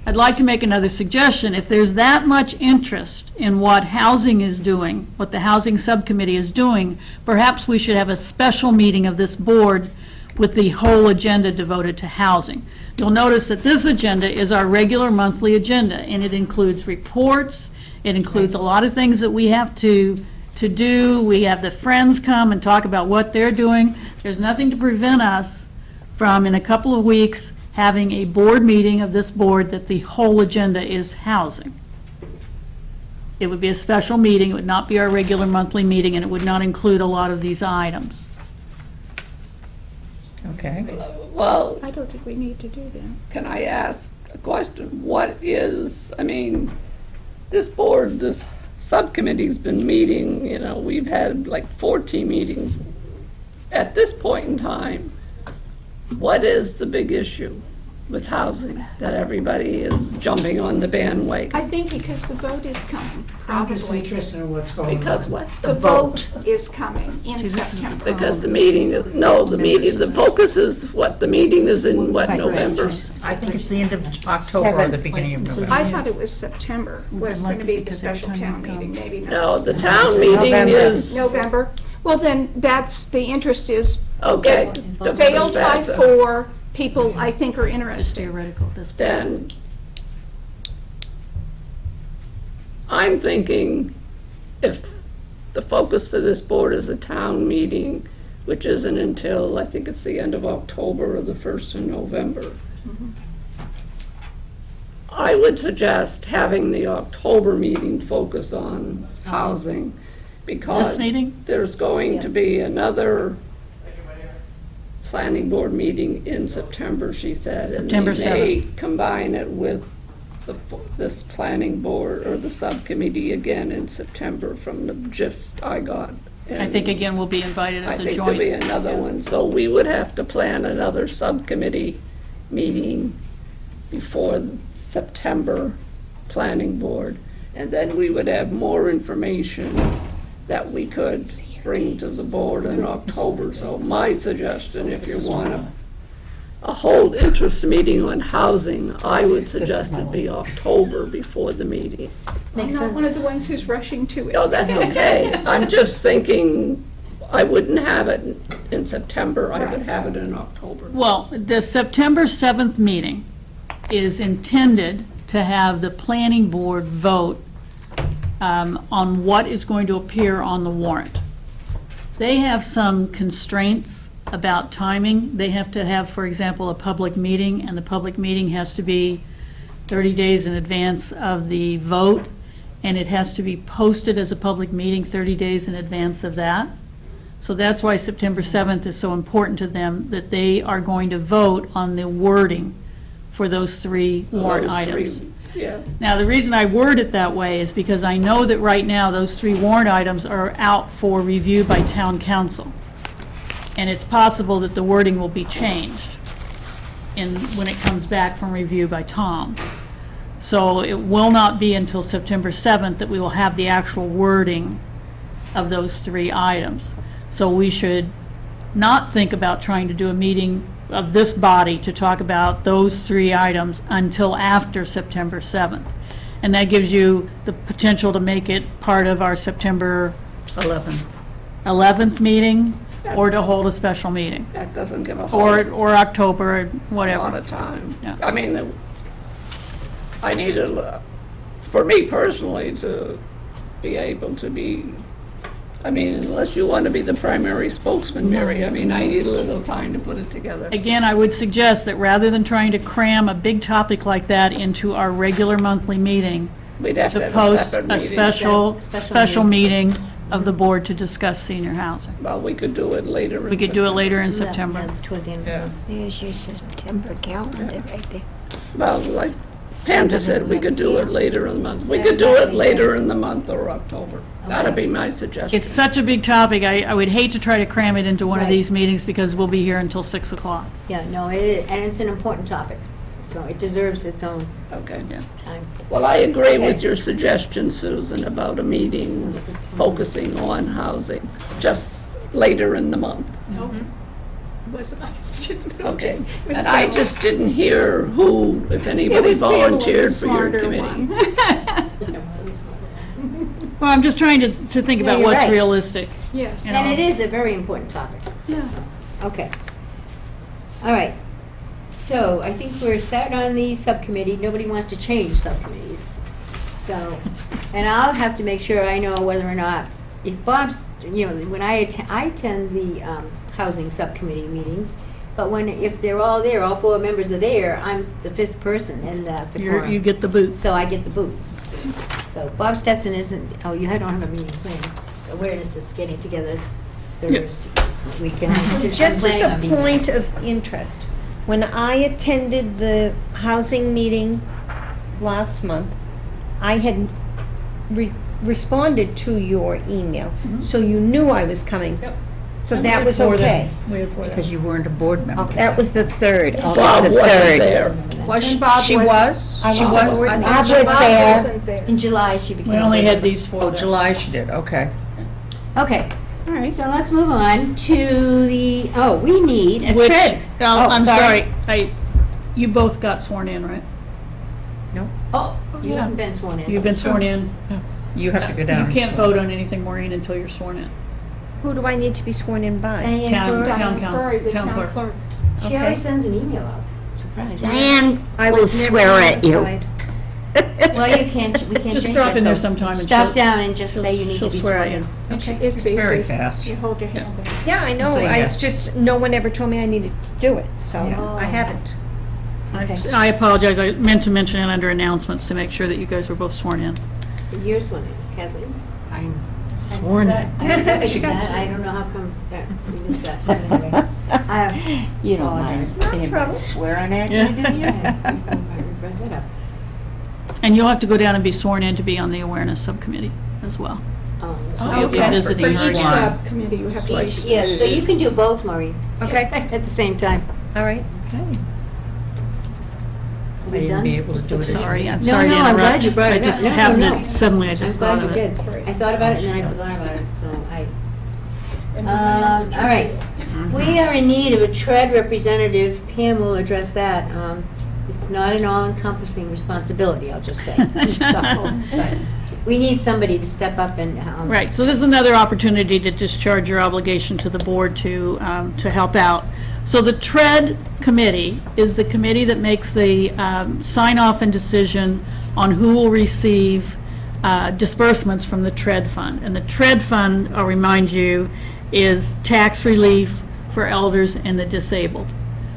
I'd like to make another suggestion. If there's that much interest in what housing is doing, what the housing subcommittee is doing, perhaps we should have a special meeting of this board with the whole agenda devoted to housing. You'll notice that this agenda is our regular monthly agenda, and it includes reports, it includes a lot of things that we have to do. We have the friends come and talk about what they're doing. There's nothing to prevent us from, in a couple of weeks, having a board meeting of this board that the whole agenda is housing. It would be a special meeting, it would not be our regular monthly meeting, and it would not include a lot of these items. Okay. Well, I don't think we need to do that. can I ask a question? What is, I mean, this board, this subcommittee's been meeting, we've had like 14 meetings. At this point in time, what is the big issue with housing that everybody is jumping on the bandwagon? I think because the vote is coming, I'm just probably. interested in what's going on. Because what? The vote is coming in September. Because the meeting, the focus is what, the meeting is in what, November? I think it's the end of October or the beginning of November. I thought it was September was going to be the special town meeting, maybe not. No, the town meeting is, November? Well, then, that's, the interest is, okay. it failed by 4, people, I think, are It's interested. theoretical at this point. Then I'm thinking if the focus for this board is a town meeting, which isn't until, I think it's the end of October or the 1st of November, I would suggest having the October meeting focus on housing, because This meeting? there's going to be another planning board meeting in September, she said. September And they may combine it with this planning board or the subcommittee again in September from the gist I got. I think, again, we'll be invited I as a think there'll be joint. another one, so we would have to plan another subcommittee meeting before September planning board, and then we would have more information that we could bring to the board in October. So my suggestion, if you want a whole interest meeting on housing, I would suggest it be October before the meeting. I'm not one of the ones who's rushing to it. No, that's okay. I'm just thinking, I wouldn't have it in September, I would have it in October. Well, the September 7th meeting is intended to have the planning board vote on what is going to appear on the warrant. They have some constraints about timing. They have to have, for example, a public meeting, and the public meeting has to be 30 days in advance of the vote, and it has to be posted as a public meeting 30 days in advance of that. So that's why September 7th is so important to them, that they are going to vote on the wording for those 3 warrant Those three, items. Yeah. Now, the reason I word it that way is because I know that right now, those 3 warrant items are out for review by town council. And it's possible that the wording will be changed when it comes back from review by Tom. So it will not be until September 7th that we will have the actual wording of those 3 items. So we should not think about trying to do a meeting of this body to talk about those 3 items until after September 7th. And that gives you the potential to make it part of our September 11th meeting, or to hold a special meeting, That doesn't give a whole or October, lot whatever. of time. Yeah. I mean, I needed, for me personally, to be able to be, I mean, unless you want to be the primary spokesman, Mary, I mean, I need a little time to put it together. Again, I would suggest that rather than trying to cram a big topic like that into our regular monthly meeting, We'd have to to have a post separate a meeting. special meeting of the board to discuss senior housing. Well, we could do it later in We could do it September. later in September. Yeah, toward the end of the There's your September calendar right there. Well, like Pam just said, we could do it later in the month. We could do it later in the month or October. That'd be my suggestion. It's such a big topic, I would hate to try to cram it into one of Right. these meetings because we'll be here until 6 o'clock. Yeah, no, it is, and it's an important topic, so it deserves its own Okay. time. Well, I agree with Okay. your suggestion, Susan, about a meeting focusing on housing, just later in the month. Okay. And I just didn't hear who, if anybody volunteered for your committee. Well, I'm just trying to think No, about you're what's right. realistic. Yes. You And know. it is a very important topic. Yeah. Okay. All right. So I think we're set on the subcommittee. Nobody wants to change subcommittees. So, and I'll have to make sure I know whether or not, if Bob's, when I attend the housing subcommittee meetings, but if they're all there, all 4 members are there, I'm the 5th person, and that's a quorum. You get the boot. So I get the boot. So Bob Stetson isn't, you don't have a meeting planned, it's awareness that's getting together Thursday, this weekend. Just as I'm a planning on being point of interest, when I attended the housing meeting last month, I had responded to your email, so you knew I was coming. So that was okay. Because you weren't a board member. That was the 3rd, Bob August the wasn't 3rd. there. She was? I She was- was? Bob I was thought- there. In July, she became. We only a had member. these 4. Oh, July she did, okay. Okay, All right. so let's move on to we need a Which, tread. I'm sorry, you both got sworn in, right? Oh, you haven't been sworn in. You've been sworn in. You have to go down You and can't swear. vote on anything, Maureen, until you're sworn in. Who do I need to be sworn in by? Diane Town Burr. clerk. She Okay. always sends an email out. Surprise. Diane I will was never swear at you. notified. Well, we can't Just change drop that, in there so sometime and Stop she'll- down and just say you need to she'll be swear sworn at in. you. It's It's very easy. fast. You hold your hand there. Yeah, I know, So, it's yes. just, no one ever told me I needed to do it, so Yeah. I haven't. Okay. I apologize, I meant to mention it under announcements to make sure that you guys were both sworn in. Yours one, Kathleen. I'm sworn in. I figured that. I don't know how come we missed that. Anyway, I You don't mind anybody swearing at you, do you? read that up. And you'll have to go down and be sworn in to be on the awareness subcommittee as well. So you'll be okay. visiting For her. each subcommittee, you have to. Yeah, so you can do both, Maureen. Okay. At the same time. All right. I didn't be able to do it. Sorry, I'm No, sorry to no, I'm glad interrupt. you brought it I up. just No, happened no. to, suddenly I I'm just thought glad of you it. did. I thought about it and then I forgot about it, so all right. We are in need of a TRED representative. Pam will address that. It's not an all-encompassing responsibility, I'll just say. So, but we need somebody to step up and. Right, so this is another opportunity to discharge your obligation to the board to help out. So the TRED committee is the committee that makes the sign-off and decision on who will receive disbursements from the TRED fund. And the TRED fund, I'll remind you, is tax relief for elders and the disabled.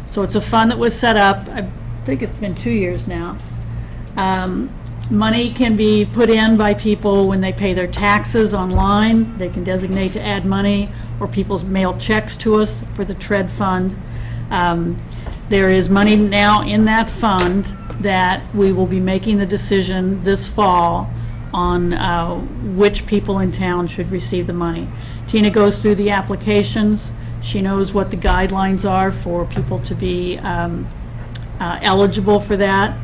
So it's a fund that was set up, I think it's been 2 years now. Money can be put in by people when they pay their taxes online. They can designate to add money, or people mail checks to us for the TRED fund. There is money now in that fund that we will be making the decision this fall on which people in town should receive the money. Tina goes through the applications. She knows what the guidelines are for people to be eligible for that.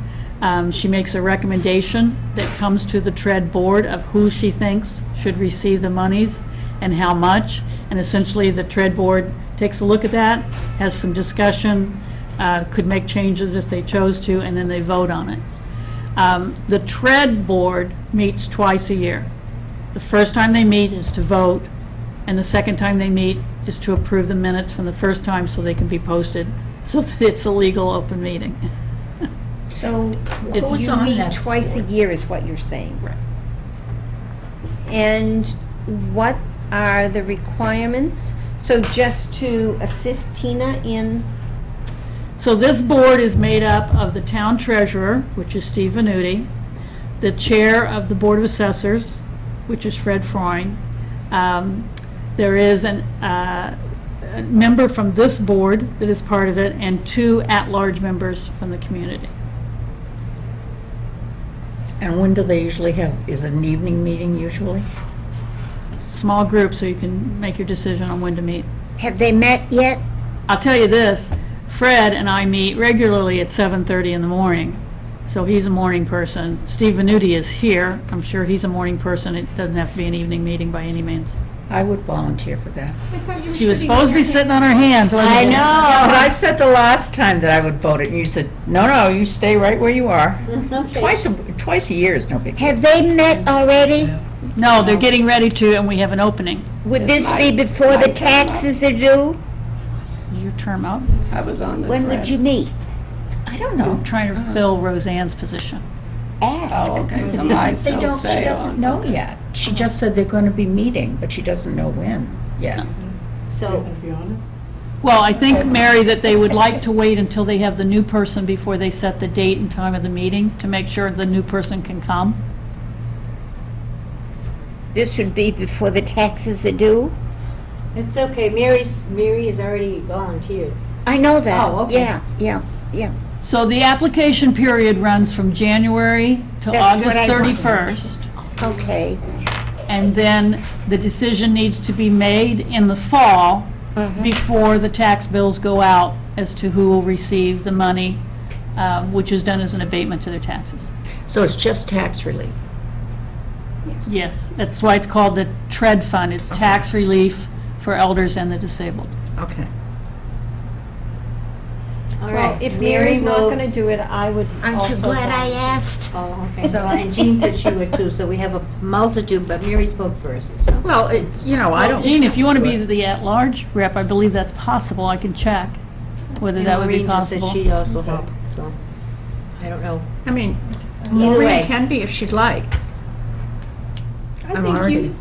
She makes a recommendation that comes to the TRED board of who she thinks should receive the monies and how much. And essentially, the TRED board takes a look at that, has some discussion, could make changes if they chose to, and then they vote on it. The TRED board meets twice a year. The first time they meet is to vote, and the second time they meet is to approve the minutes from the first time so they can be posted, so that it's a legal open meeting. So It's- you meet twice a year is what you're saying? Right. And what are the requirements? So just to assist Tina in, So this board is made up of the town treasurer, which is Steve Venuti, the chair of the Board of Assessors, which is Fred Freund. There is a member from this board that is part of it, and 2 at-large members from the community. And when do they usually have, is it an evening meeting usually? Small group, so you can make your decision on when to meet. Have they met yet? I'll tell you this, Fred and I meet regularly at 7:30 in the morning, so he's a morning person. Steve Venuti is here. I'm sure he's a morning person. It doesn't have to be an evening meeting by any means. I would volunteer for that. She was supposed to be sitting on her hands, wasn't I she? know, but I said the last time that I would vote it, and you said, no, you stay right where you are. Twice a year is no big deal. Have they met already? No, they're getting ready to, and we have an opening. Would this be before the taxes are due? Is your term up? I was on the When would you meet? I don't know. I'm trying to fill Roseanne's position. Ask. Oh, okay, so I They still don't, she stay doesn't on. know yet. She just said they're going to be meeting, but she doesn't know when yet. So, Well, I think, Mary, that they would like to wait until they have the new person before they set the date and time of the meeting to make sure the new person can come. This would be before the taxes are due? it's okay, Mary has already volunteered. I know that. Oh, okay. Yeah. So the application period runs from January to That's what August I want. 31st. Okay. And then the decision needs to be made in the fall before the tax bills go out as to who will receive the money, which is done as an abatement to their taxes. So it's just tax relief. Yes, that's why it's called the TRED Fund. It's tax relief for elders and the disabled. Okay. All well, right, if Mary Mary's not will- going to do it, I would Aren't you also glad I volunteer. asked? Oh, okay, so, and Jean said she would too, so we have a multitude, but Mary spoke first, so. Well, it's, I don't. Jean, if you want to be the at-large rep, I believe that's possible. I can check whether And that would be Maureen just said possible. she'd also help, so, I don't know. I mean, Either Maureen way. can be if she'd like. I I'm think already- you,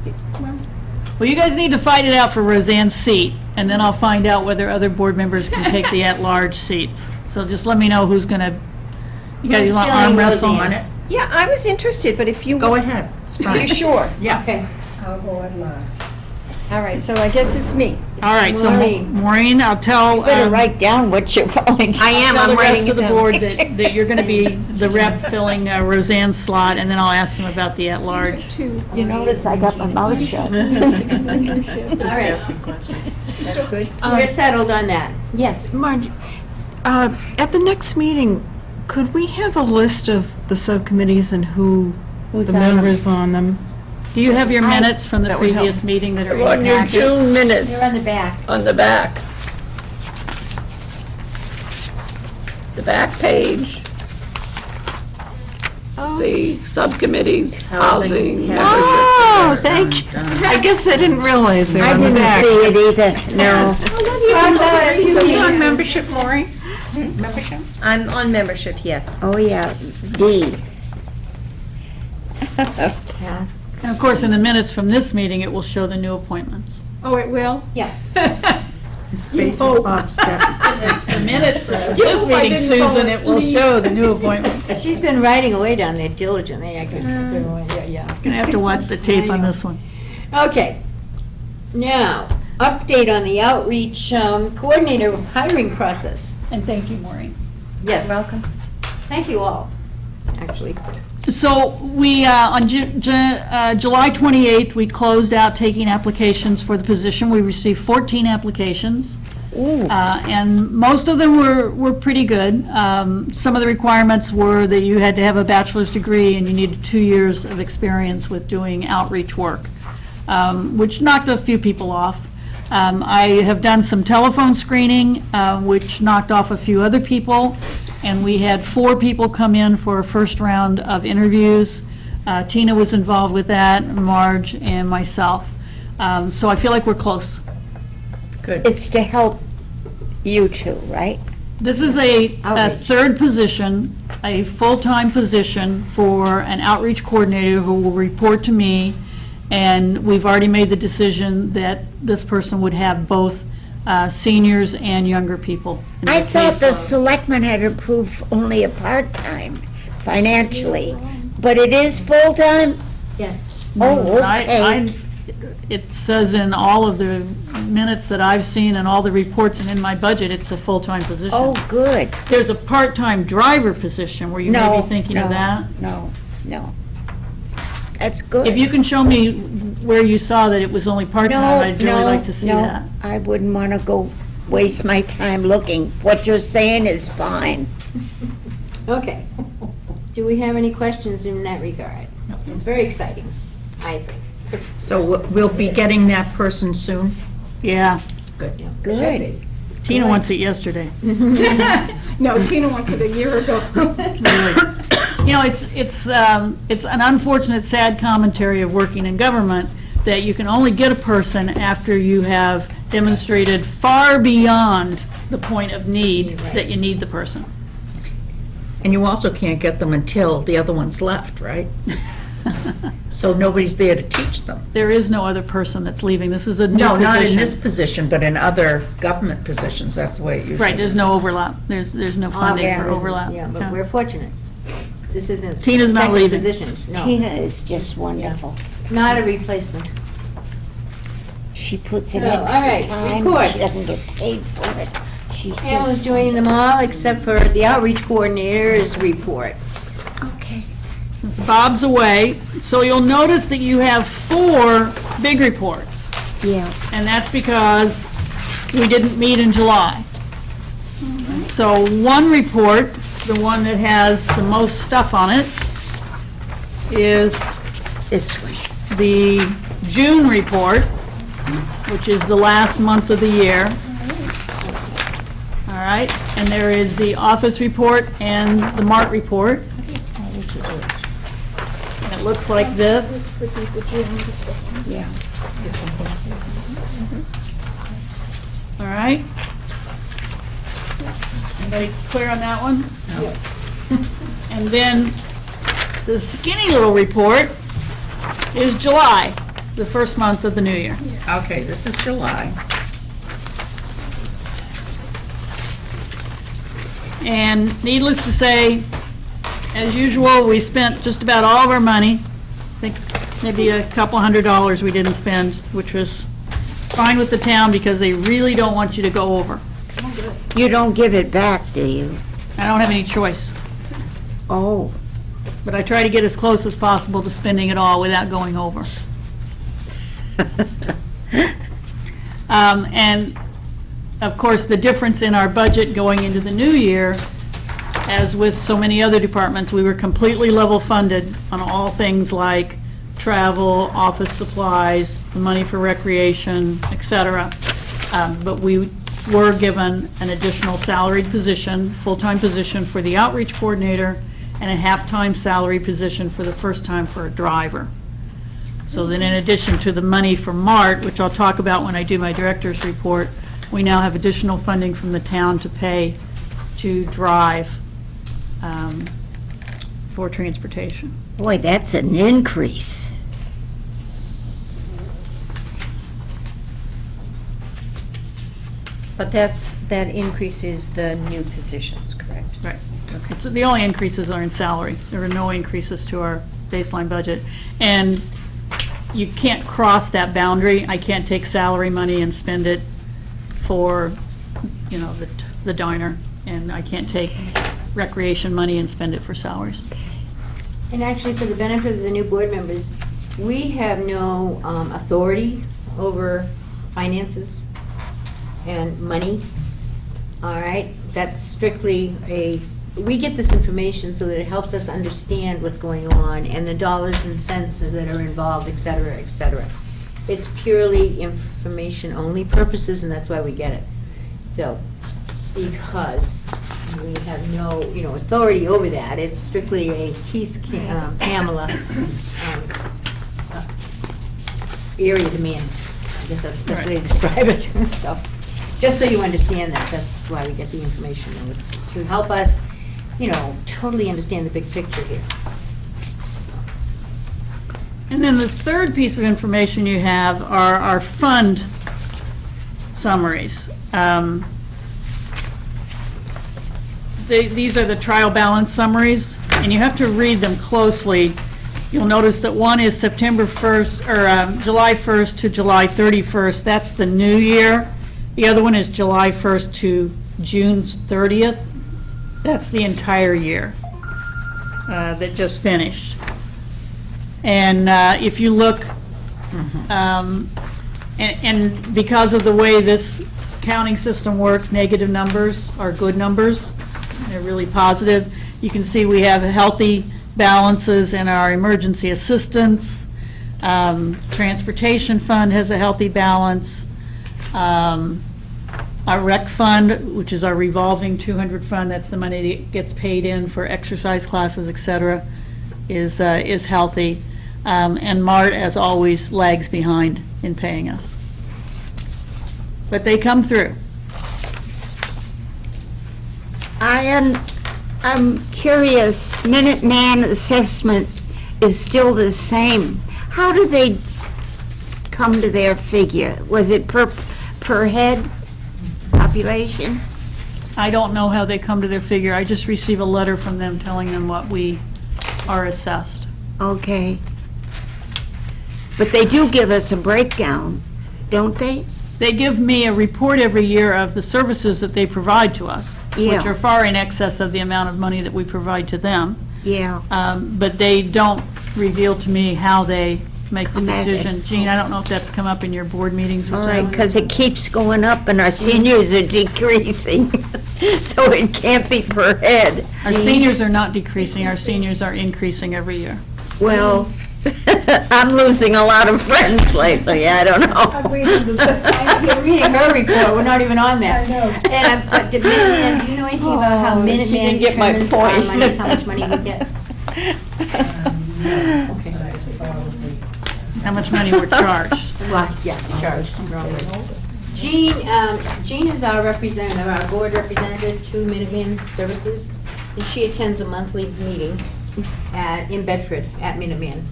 Well, you guys need to fight it out for Roseanne's seat, and then I'll find out whether other board members can take the at-large seats. So just let me know who's going to, you guys Who's want filling arm wrestle on Roseanne's? it? Yeah, I was interested, but if you... Go ahead. It's fine. You sure? Yeah. Okay. I'll go at large. All right, so I guess it's me. All right, so Maureen. Maureen, I'll tell, Better write down what you're going to. I am, tell I'm the writing rest it of the down. board that you're going to be the rep filling Roseanne's slot, and then I'll ask them about the at-large. You notice I got my mouth shut. All right. That's good. We're settled on that. Yes. Marge, at the next meeting, could we have a list of the subcommittees and who's the on them? members on them? Do you have your minutes from the That would help. previous meeting that are in On the your packet? June minutes, You're on the back. on the back. The back page. See, subcommittees, housing, membership. Oh, thank you. I guess I didn't realize they were I on the didn't back. see it either, no. Who's on membership, Maureen? Membership? I'm on membership, yes. Oh, yeah, D. And of course, in the minutes from this meeting, it will show the new appointments. oh, it will? Yeah. Space is Oh. Bob's step. The minutes of You this hope I meeting, didn't fall Susan, it will asleep. show the new appointments. She's been writing away down there diligently. I could, yeah. Gonna have to watch the tape on this one. Okay. Now, update on the outreach coordinator hiring process. And thank you, Maureen. Yes. Welcome. Thank you all, actually. So we, on July 28th, we closed out taking applications for the position. We received 14 applications. And most of them were pretty good. Some of the requirements were that you had to have a bachelor's degree and you needed 2 years of experience with doing outreach work, which knocked a few people off. I have done some telephone screening, which knocked off a few other people, and we had 4 people come in for a first round of interviews. Tina was involved with that, Marge, and myself. So I feel like we're close. Good. It's to help you two, right? This is a Outreach. third position, a full-time position for an outreach coordinator who will report to me, and we've already made the decision that this person would have both seniors and younger people. in I the thought case. the selectmen had approved only a part-time financially, but it is full-time? Yes. Oh, I- okay. It says in all of the minutes that I've seen and all the reports and in my budget, it's a full-time position. Oh, good. There's a part-time driver position where you may No, be thinking of no, that. No. That's good. If you can show me where you saw that it was only part-time, I'd really like to see that. No, I wouldn't want to go waste my time looking. What you're saying is fine. Okay. Do we have any questions in that regard? It's very exciting, I think. So we'll be getting that person soon? Yeah, Good. Tina wants it yesterday. No, Tina wants it a year ago. You know, it's an unfortunate, sad commentary of working in government that you can only get a person after you have demonstrated far beyond the point of need that you need the person. And you also can't get them until the other one's left, right? So nobody's there to teach them. There is no other person that's leaving. This is a new No, position. not in this position, but in other government positions, that's the way it usually is. Right, there's no overlap. There's no funding yeah, for there isn't, overlap. Yeah, but we're fortunate. This isn't. Tina's not second leaving. Position, no. Tina is just wonderful. Not a replacement. She puts in So, all extra right, time, reports. she doesn't get paid for it. She's Pamela's just, doing them all except for the outreach coordinator's report. okay. Since Bob's away, so you'll notice that you have 4 big reports. Yeah. And that's because we didn't meet in July. So one report, the one that has the most stuff on it, is This way. the June report, which is the last month of the year. All right, and there is the office report and the Mart report. And it looks like this. Yeah. All right? Everybody clear on that one? No. And then the skinny little report is July, the first month of the new year. Okay, this is July. And needless to say, as usual, we spent just about all of our money. I think maybe a couple $100 we didn't spend, which was fine with the town because they really don't want you to go over. You don't give it back, do you? I don't have any choice, Oh, but I try to get as close as possible to spending it all without going over. And of course, the difference in our budget going into the new year, as with so many other departments, we were completely level funded on all things like travel, office supplies, the money for recreation, et cetera. But we were given an additional salaried position, full-time position for the outreach coordinator, and a half-time salary position for the first time for a driver. So then in addition to the money for MART, which I'll talk about when I do my director's report, we now have additional funding from the town to pay to drive for transportation. boy, that's an increase. But that increases the new positions, correct? Right. So the only increases are in salary. There are no increases to our baseline budget. And you can't cross that boundary. I can't take salary money and spend it for, you know, the diner. And I can't take recreation money and spend it for salaries. And actually, for the benefit of the new board members, we have no authority over finances and money, all right? That's strictly we get this information so that it helps us understand what's going on and the dollars and cents that are involved, et cetera, et cetera. It's purely information-only purposes, and that's why we get it. So, because we have no, authority over that, it's strictly a Pamela area to manage. I guess that's the best way to describe it. So, just so you understand that, that's why we get the information. And it's to help us, totally understand the big picture here. And then the third piece of information you have are our fund summaries. These are the trial balance summaries, and you have to read them closely. You'll notice that one is September 1st, or July 1st to July 31st. That's the new year. The other one is July 1st to June 30th. That's the entire year that just finished. And if you look, and because of the way this counting system works, negative numbers are good numbers. They're really positive. You can see we have healthy balances in our emergency assistance. Transportation fund has a healthy balance. Our rec fund, which is our revolving 200 fund, that's the money that gets paid in for exercise classes, et cetera, is healthy. And MART, as always, lags behind in paying us. But they come through. I'm curious, Minuteman assessment is still the same. How do they come to their figure? Was it per head population? I don't know how they come to their figure. I just receive a letter from them telling them what we are assessed. Okay. But they do give us a breakdown, don't they? They give me a report every year of the services that they provide to us, which are far in excess of the amount of money that we provide to them. Yeah. But they don't reveal to me how they make the decision. Jean, I don't know if that's come up in your board meetings. All right, because it keeps going up and our seniors are decreasing, so it can't be per head. Our seniors are not decreasing, our seniors are increasing every year. Well, I'm losing a lot of friends lately, I don't know. You're reading her report, we're not even on that. I know. And, but did Minuteman, do you know anything about how Minuteman didn't get my determines our point. money, how much money we get? Okay. How much money we're charged. Well, yeah, charged, wrong word. Jean is our representative, our board representative to Minuteman Services, and she attends a monthly meeting in Bedford at Minuteman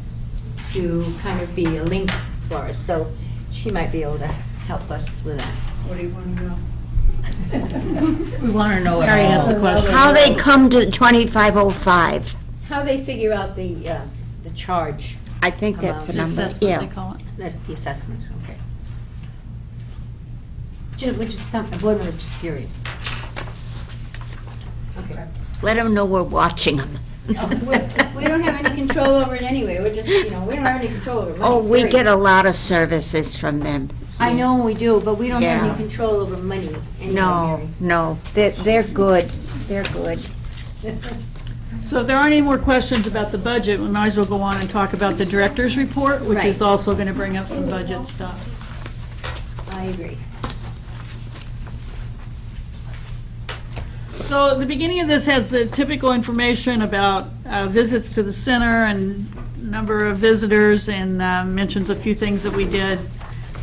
to kind of be a link for us, so she might be able to help us with that. What do you want to know? We want to know Mary has the question. How they come to 2505? how they figure out the charge. I think that's the Amount. number, Assessment, yeah. they call it. That's the assessment, okay. Which is some, a board member's just curious. Okay. Let them know we're watching them. We don't have any control over it anyway, we're just, we don't have any control over money. Oh, we period. get a lot of services from them. I know we do, but we don't have Yeah. any control over money anyway, No, Mary. no, they're good, they're good. So if there aren't any more questions about the budget, we might as well go on and talk about the director's report, which is Right. also going to bring up some budget stuff. I agree. So the beginning of this has the typical information about visits to the center and number of visitors, and mentions a few things that we did.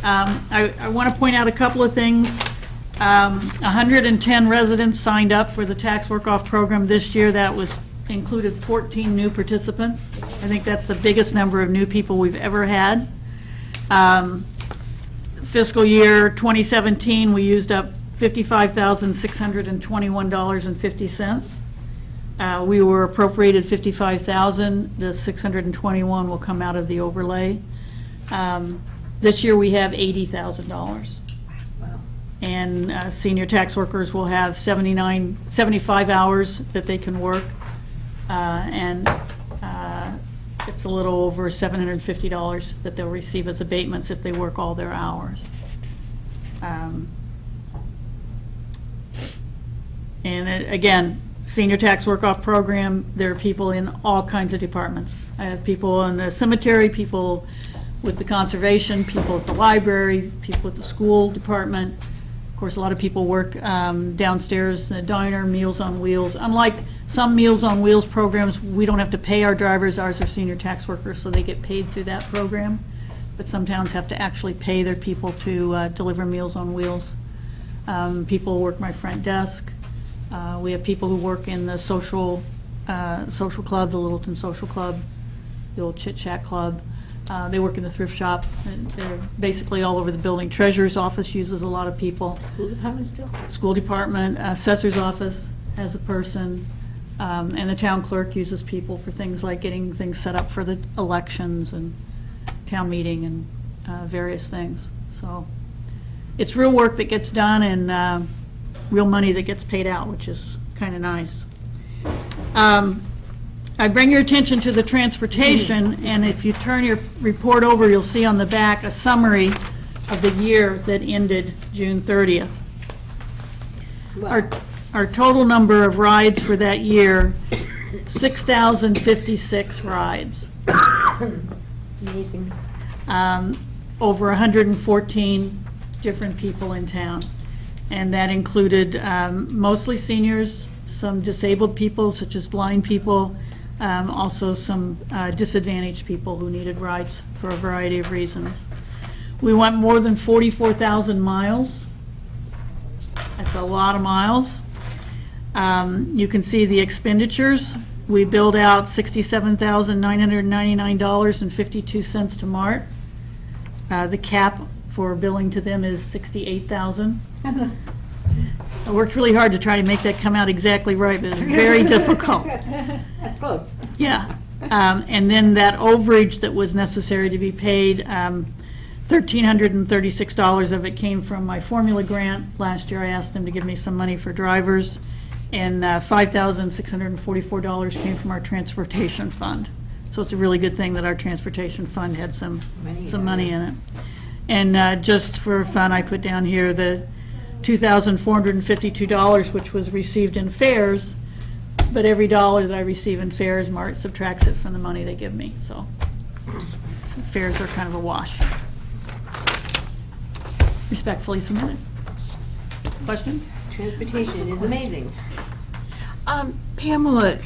I want to point out a couple of things. 110 residents signed up for the tax work-off program this year. That included 14 new participants. I think that's the biggest number of new people we've ever had. Fiscal year 2017, we used up $55,621.50. We were appropriated $55,000. The $621 will come out of the overlay. This year, we have $80,000. And senior tax workers will have 75 hours that they can work. And it's a little over $750 that they'll receive as abatements if they work all their hours. Again, senior tax work-off program, there are people in all kinds of departments. I have people in the cemetery, people with the conservation, people at the library, people at the school department. Of course, a lot of people work downstairs in the diner, Meals on Wheels. Unlike some Meals on Wheels programs, we don't have to pay our drivers. Ours are senior tax workers, so they get paid through that program. But some towns have to actually pay their people to deliver Meals on Wheels. People work my front desk. We have people who work in the social club, the Littleton Social Club, the old Chit Chat Club. They work in the thrift shop. They're basically all over the building. Treasurer's office uses a lot of people. School department still? School department, assessor's office has a person, and the town clerk uses people for things like getting things set up for the elections and town meeting and various things. So it's real work that gets done and real money that gets paid out, which is kind of nice. I bring your attention to the transportation, and if you turn your report over, you'll see on the back a summary of the year that ended June 30th. Our total number of rides for that year, 6,056 rides. Amazing. Over 114 different people in town. And that included mostly seniors, some disabled people, such as blind people, also some disadvantaged people who needed rides for a variety of reasons. We went more than 44,000 miles. That's a lot of miles. You can see the expenditures. We billed out $67,999.52 to MART. The cap for billing to them is $68,000. I worked really hard to try to make that come out exactly right, but it's very difficult. That's close. Yeah. And then that overage that was necessary to be paid, $1,336 of it came from my formula grant. Last year I asked them to give me some money for drivers, and $5,644 came from our transportation fund. So it's a really good thing that our transportation fund had some money in it. And just for fun, I put down here the $2,452, which was received in fares, but every dollar that I receive in fares, MART subtracts it from the money they give me, so fares are kind of a wash. Respectfully submitted. Questions? Transportation is amazing. Pamela,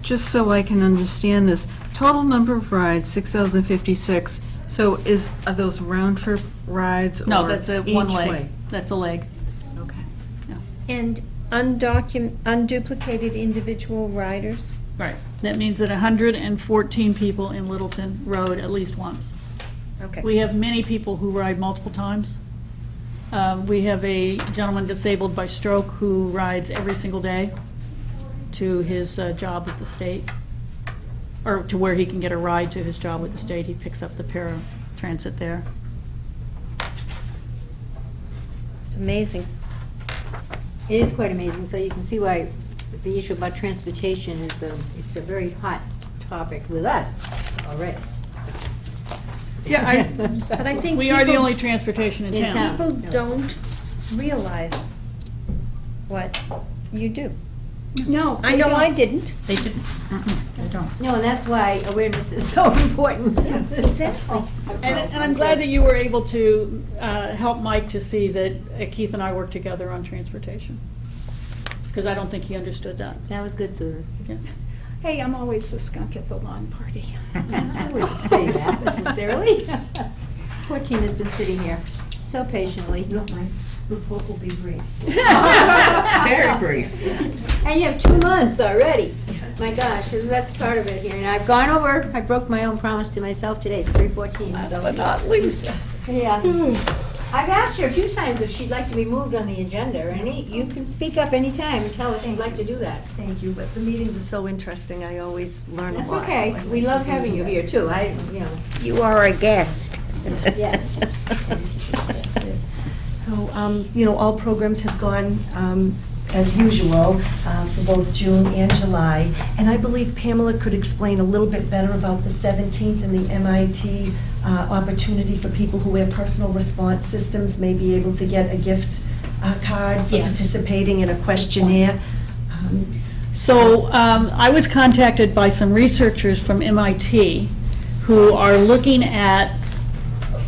just so I can understand this, total number of rides, 6,056. So are those round trip rides? No, or that's a each one leg. way? That's a leg. Okay. And unduplicated individual riders? Right. That means that 114 people in Littleton rode at least once. Okay. We have many people who ride multiple times. We have a gentleman disabled by stroke who rides every single day to his job with the state, or to where he can get a ride to his job with the state. He picks up the paratransit there. It's amazing. It is quite amazing, so you can see why the issue about transportation is it's a very hot topic with us already. So. Yeah, But I think we are the people- only transportation in In town. town. People don't realize what you do. No. I know I didn't. They didn't. They don't. No, and that's why awareness is so important. Exactly. And I'm glad that you were able to help Mike to see that Keith and I work together on transportation. Because I don't think he understood that. That was good, Susan. Yeah. Hey, I'm always the skunk at the lawn party. I wouldn't say that necessarily. Poor team has been sitting here so patiently. My report will be brief. Very brief. And you have 2 months already. My gosh, that's part of it here. And I've gone over, I broke my own promise to myself today. It's 3:14. Last So but not least, yes. I've asked her a few times if she'd like to be moved on the agenda, or you can speak up anytime and tell us you'd like to do that. Thank you, but the meetings are so interesting, I always learn a lot. That's okay, we love having you here too, You are a guest. Yes. So, all programs have gone as usual for both June and July. And I believe Pamela could explain a little bit better about the 17th and the MIT opportunity for people who have personal response systems may be able to get a gift card for participating in a questionnaire. So I was contacted by some researchers from MIT who are looking at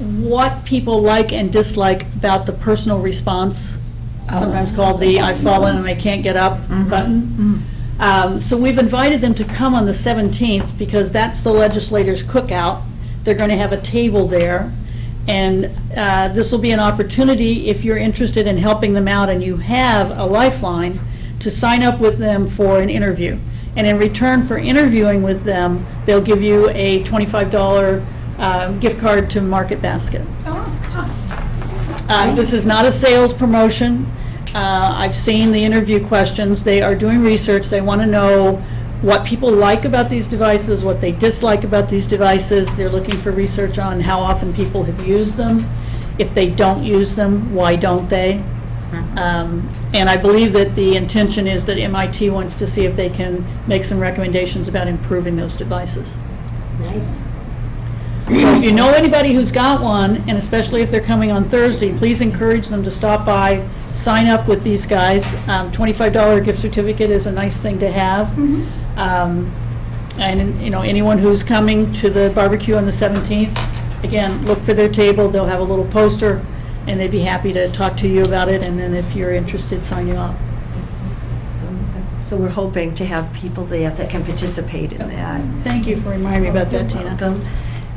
what people like and dislike about the personal response, sometimes called the I've fallen and I can't get up button. So we've invited them to come on the 17th because that's the legislators' cookout. They're going to have a table there. And this will be an opportunity, if you're interested in helping them out and you have a lifeline, to sign up with them for an interview. And in return for interviewing with them, they'll give you a $25 gift card to Market Basket. This is not a sales promotion. I've seen the interview questions. They are doing research. They want to know what people like about these devices, what they dislike about these devices. They're looking for research on how often people have used them. If they don't use them, why don't they? And I believe that the intention is that MIT wants to see if they can make some recommendations about improving those devices. Nice. So if you know anybody who's got one, and especially if they're coming on Thursday, please encourage them to stop by, sign up with these guys. $25 gift certificate is a nice thing to have. And anyone who's coming to the barbecue on the 17th, again, look for their table. They'll have a little poster, and they'd be happy to talk to you about it. And then if you're interested, sign you up. So we're hoping to have people there that can participate in that. Thank you for reminding me about that, Tina. Welcome.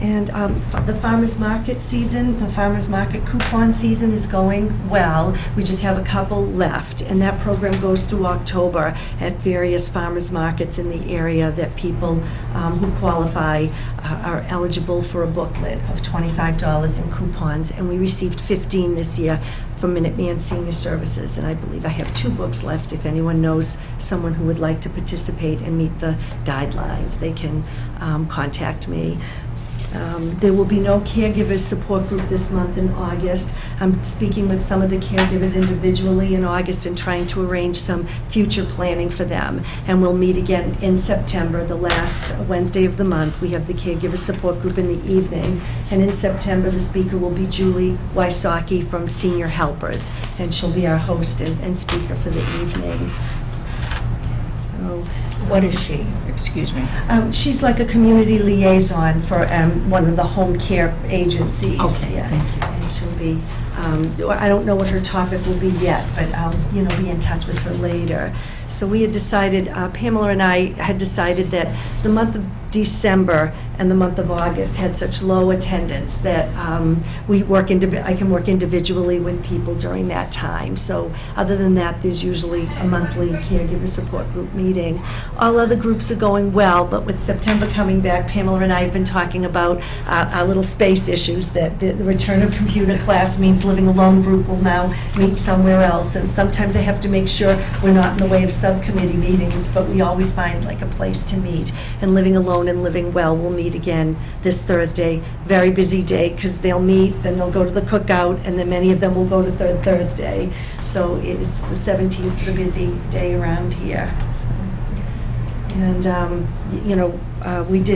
And the farmer's market season, the farmer's market coupon season is going well. We just have a couple left, and that program goes through October at various farmer's markets in the area that people who qualify are eligible for a booklet of $25 in coupons. And we received 15 this year from Minuteman Senior Services, and I believe I have 2 books left. If anyone knows someone who would like to participate and meet the guidelines, they can contact me. There will be no caregivers support group this month in August. I'm speaking with some of the caregivers individually in August and trying to arrange some future planning for them. And we'll meet again in September, the last Wednesday of the month. We have the caregiver support group in the evening. And in September, the speaker will be Julie Wysocki from Senior Helpers. And she'll be our host and speaker for the evening. So. What is she? Excuse me. She's like a community liaison for one of the home care agencies. Okay, Yeah. thank you. And she'll be, I don't know what her topic will be yet, but I'll, be in touch with her later. So we had decided, Pamela and I had decided that the month of December and the month of August had such low attendance that I can work individually with people during that time. So other than that, there's usually a monthly caregiver support group meeting. All other groups are going well, but with September coming back, Pamela and I have been talking about our little space issues, that the return of computer class means Living Alone group will now meet somewhere else. And sometimes I have to make sure we're not in the way of subcommittee meetings, but we always find like a place to meet. And Living Alone and Living Well will meet again this Thursday. Very busy day because they'll meet, then they'll go to the cookout, and then many of them will go to Third Thursday. So it's the 17th is a busy day around here. So. And,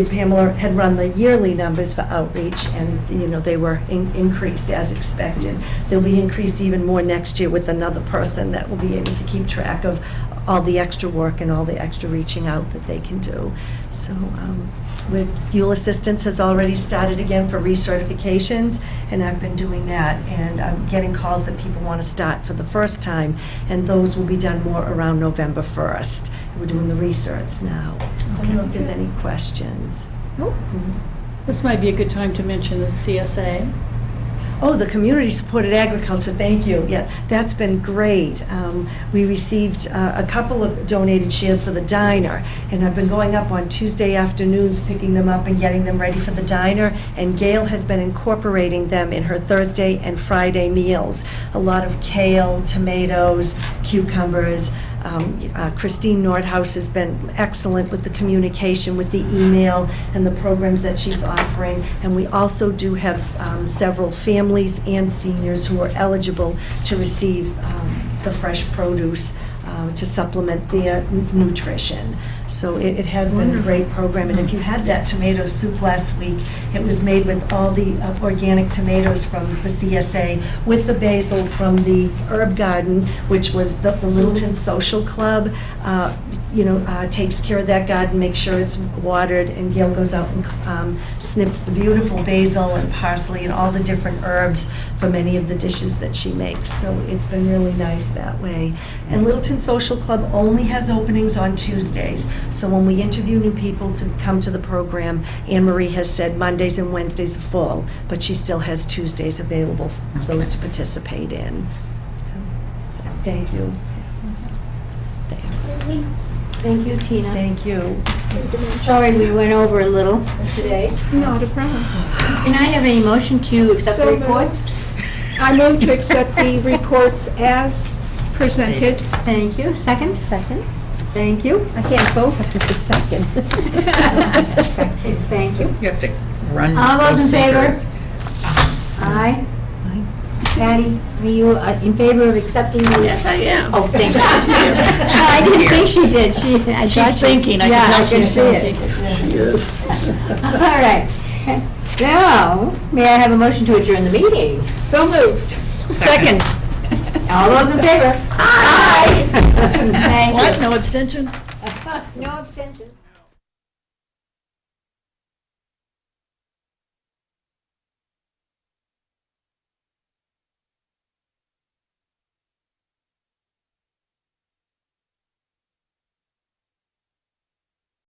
Pamela had run the yearly numbers for outreach, and, they were increased as expected. They'll be increased even more next year with another person that will be able to keep track of all the extra work and all the extra reaching out that they can do. So, with fuel assistance has already started again for recertifications, and I've been doing that, and I'm getting calls that people want to start for the first time, and those will be done more around November 1st. We're doing the research now. So I don't know if there's any questions. This might be a good time to mention the CSA. Oh, the community-supported agriculture, thank you. Yeah, that's been great. We received a couple of donated shares for the diner, and I've been going up on Tuesday afternoons, picking them up and getting them ready for the diner, and Gail has been incorporating them in her Thursday and Friday meals. A lot of kale, tomatoes, cucumbers. Christine Nordhaus has been excellent with the communication, with the email, and the programs that she's offering. And we also do have several families and seniors who are eligible to receive the fresh produce to supplement their nutrition. So it has been a great program. And if you had that tomato soup last week, it was made with all the organic tomatoes from the CSA, with the basil from the herb garden, which was the Littleton Social Club, takes care of that garden, makes sure it's watered, and Gail goes out and snips the beautiful basil and parsley and all the different herbs for many of the dishes that she makes. So it's been really nice that way. And Littleton Social Club only has openings on Tuesdays. So when we interview new people to come to the program, Anne Marie has said Mondays and Wednesdays are full, but she still has Tuesdays available for those to participate in. So, thank you. Thanks. Thank you, Tina. Thank you. Sorry we went over a little today. Not a problem. Can I have a motion to accept the So reports? I move to accept the reports as presented. Thank you. Second? Second? Thank you. I can't vote, but it's second. Thank you. You have to run. All those in favor? secrets. Aye. Patty, are you in favor of accepting the? Yes, I am. Oh, thank you. I didn't think she did. She's thinking, I Yeah, can I tell can she's see it. thinking. She is. All right. Now, may I have a motion to adjourn the meeting? So moved. Second. All those in favor? Aye. Thank you. What, no abstentions? No abstentions.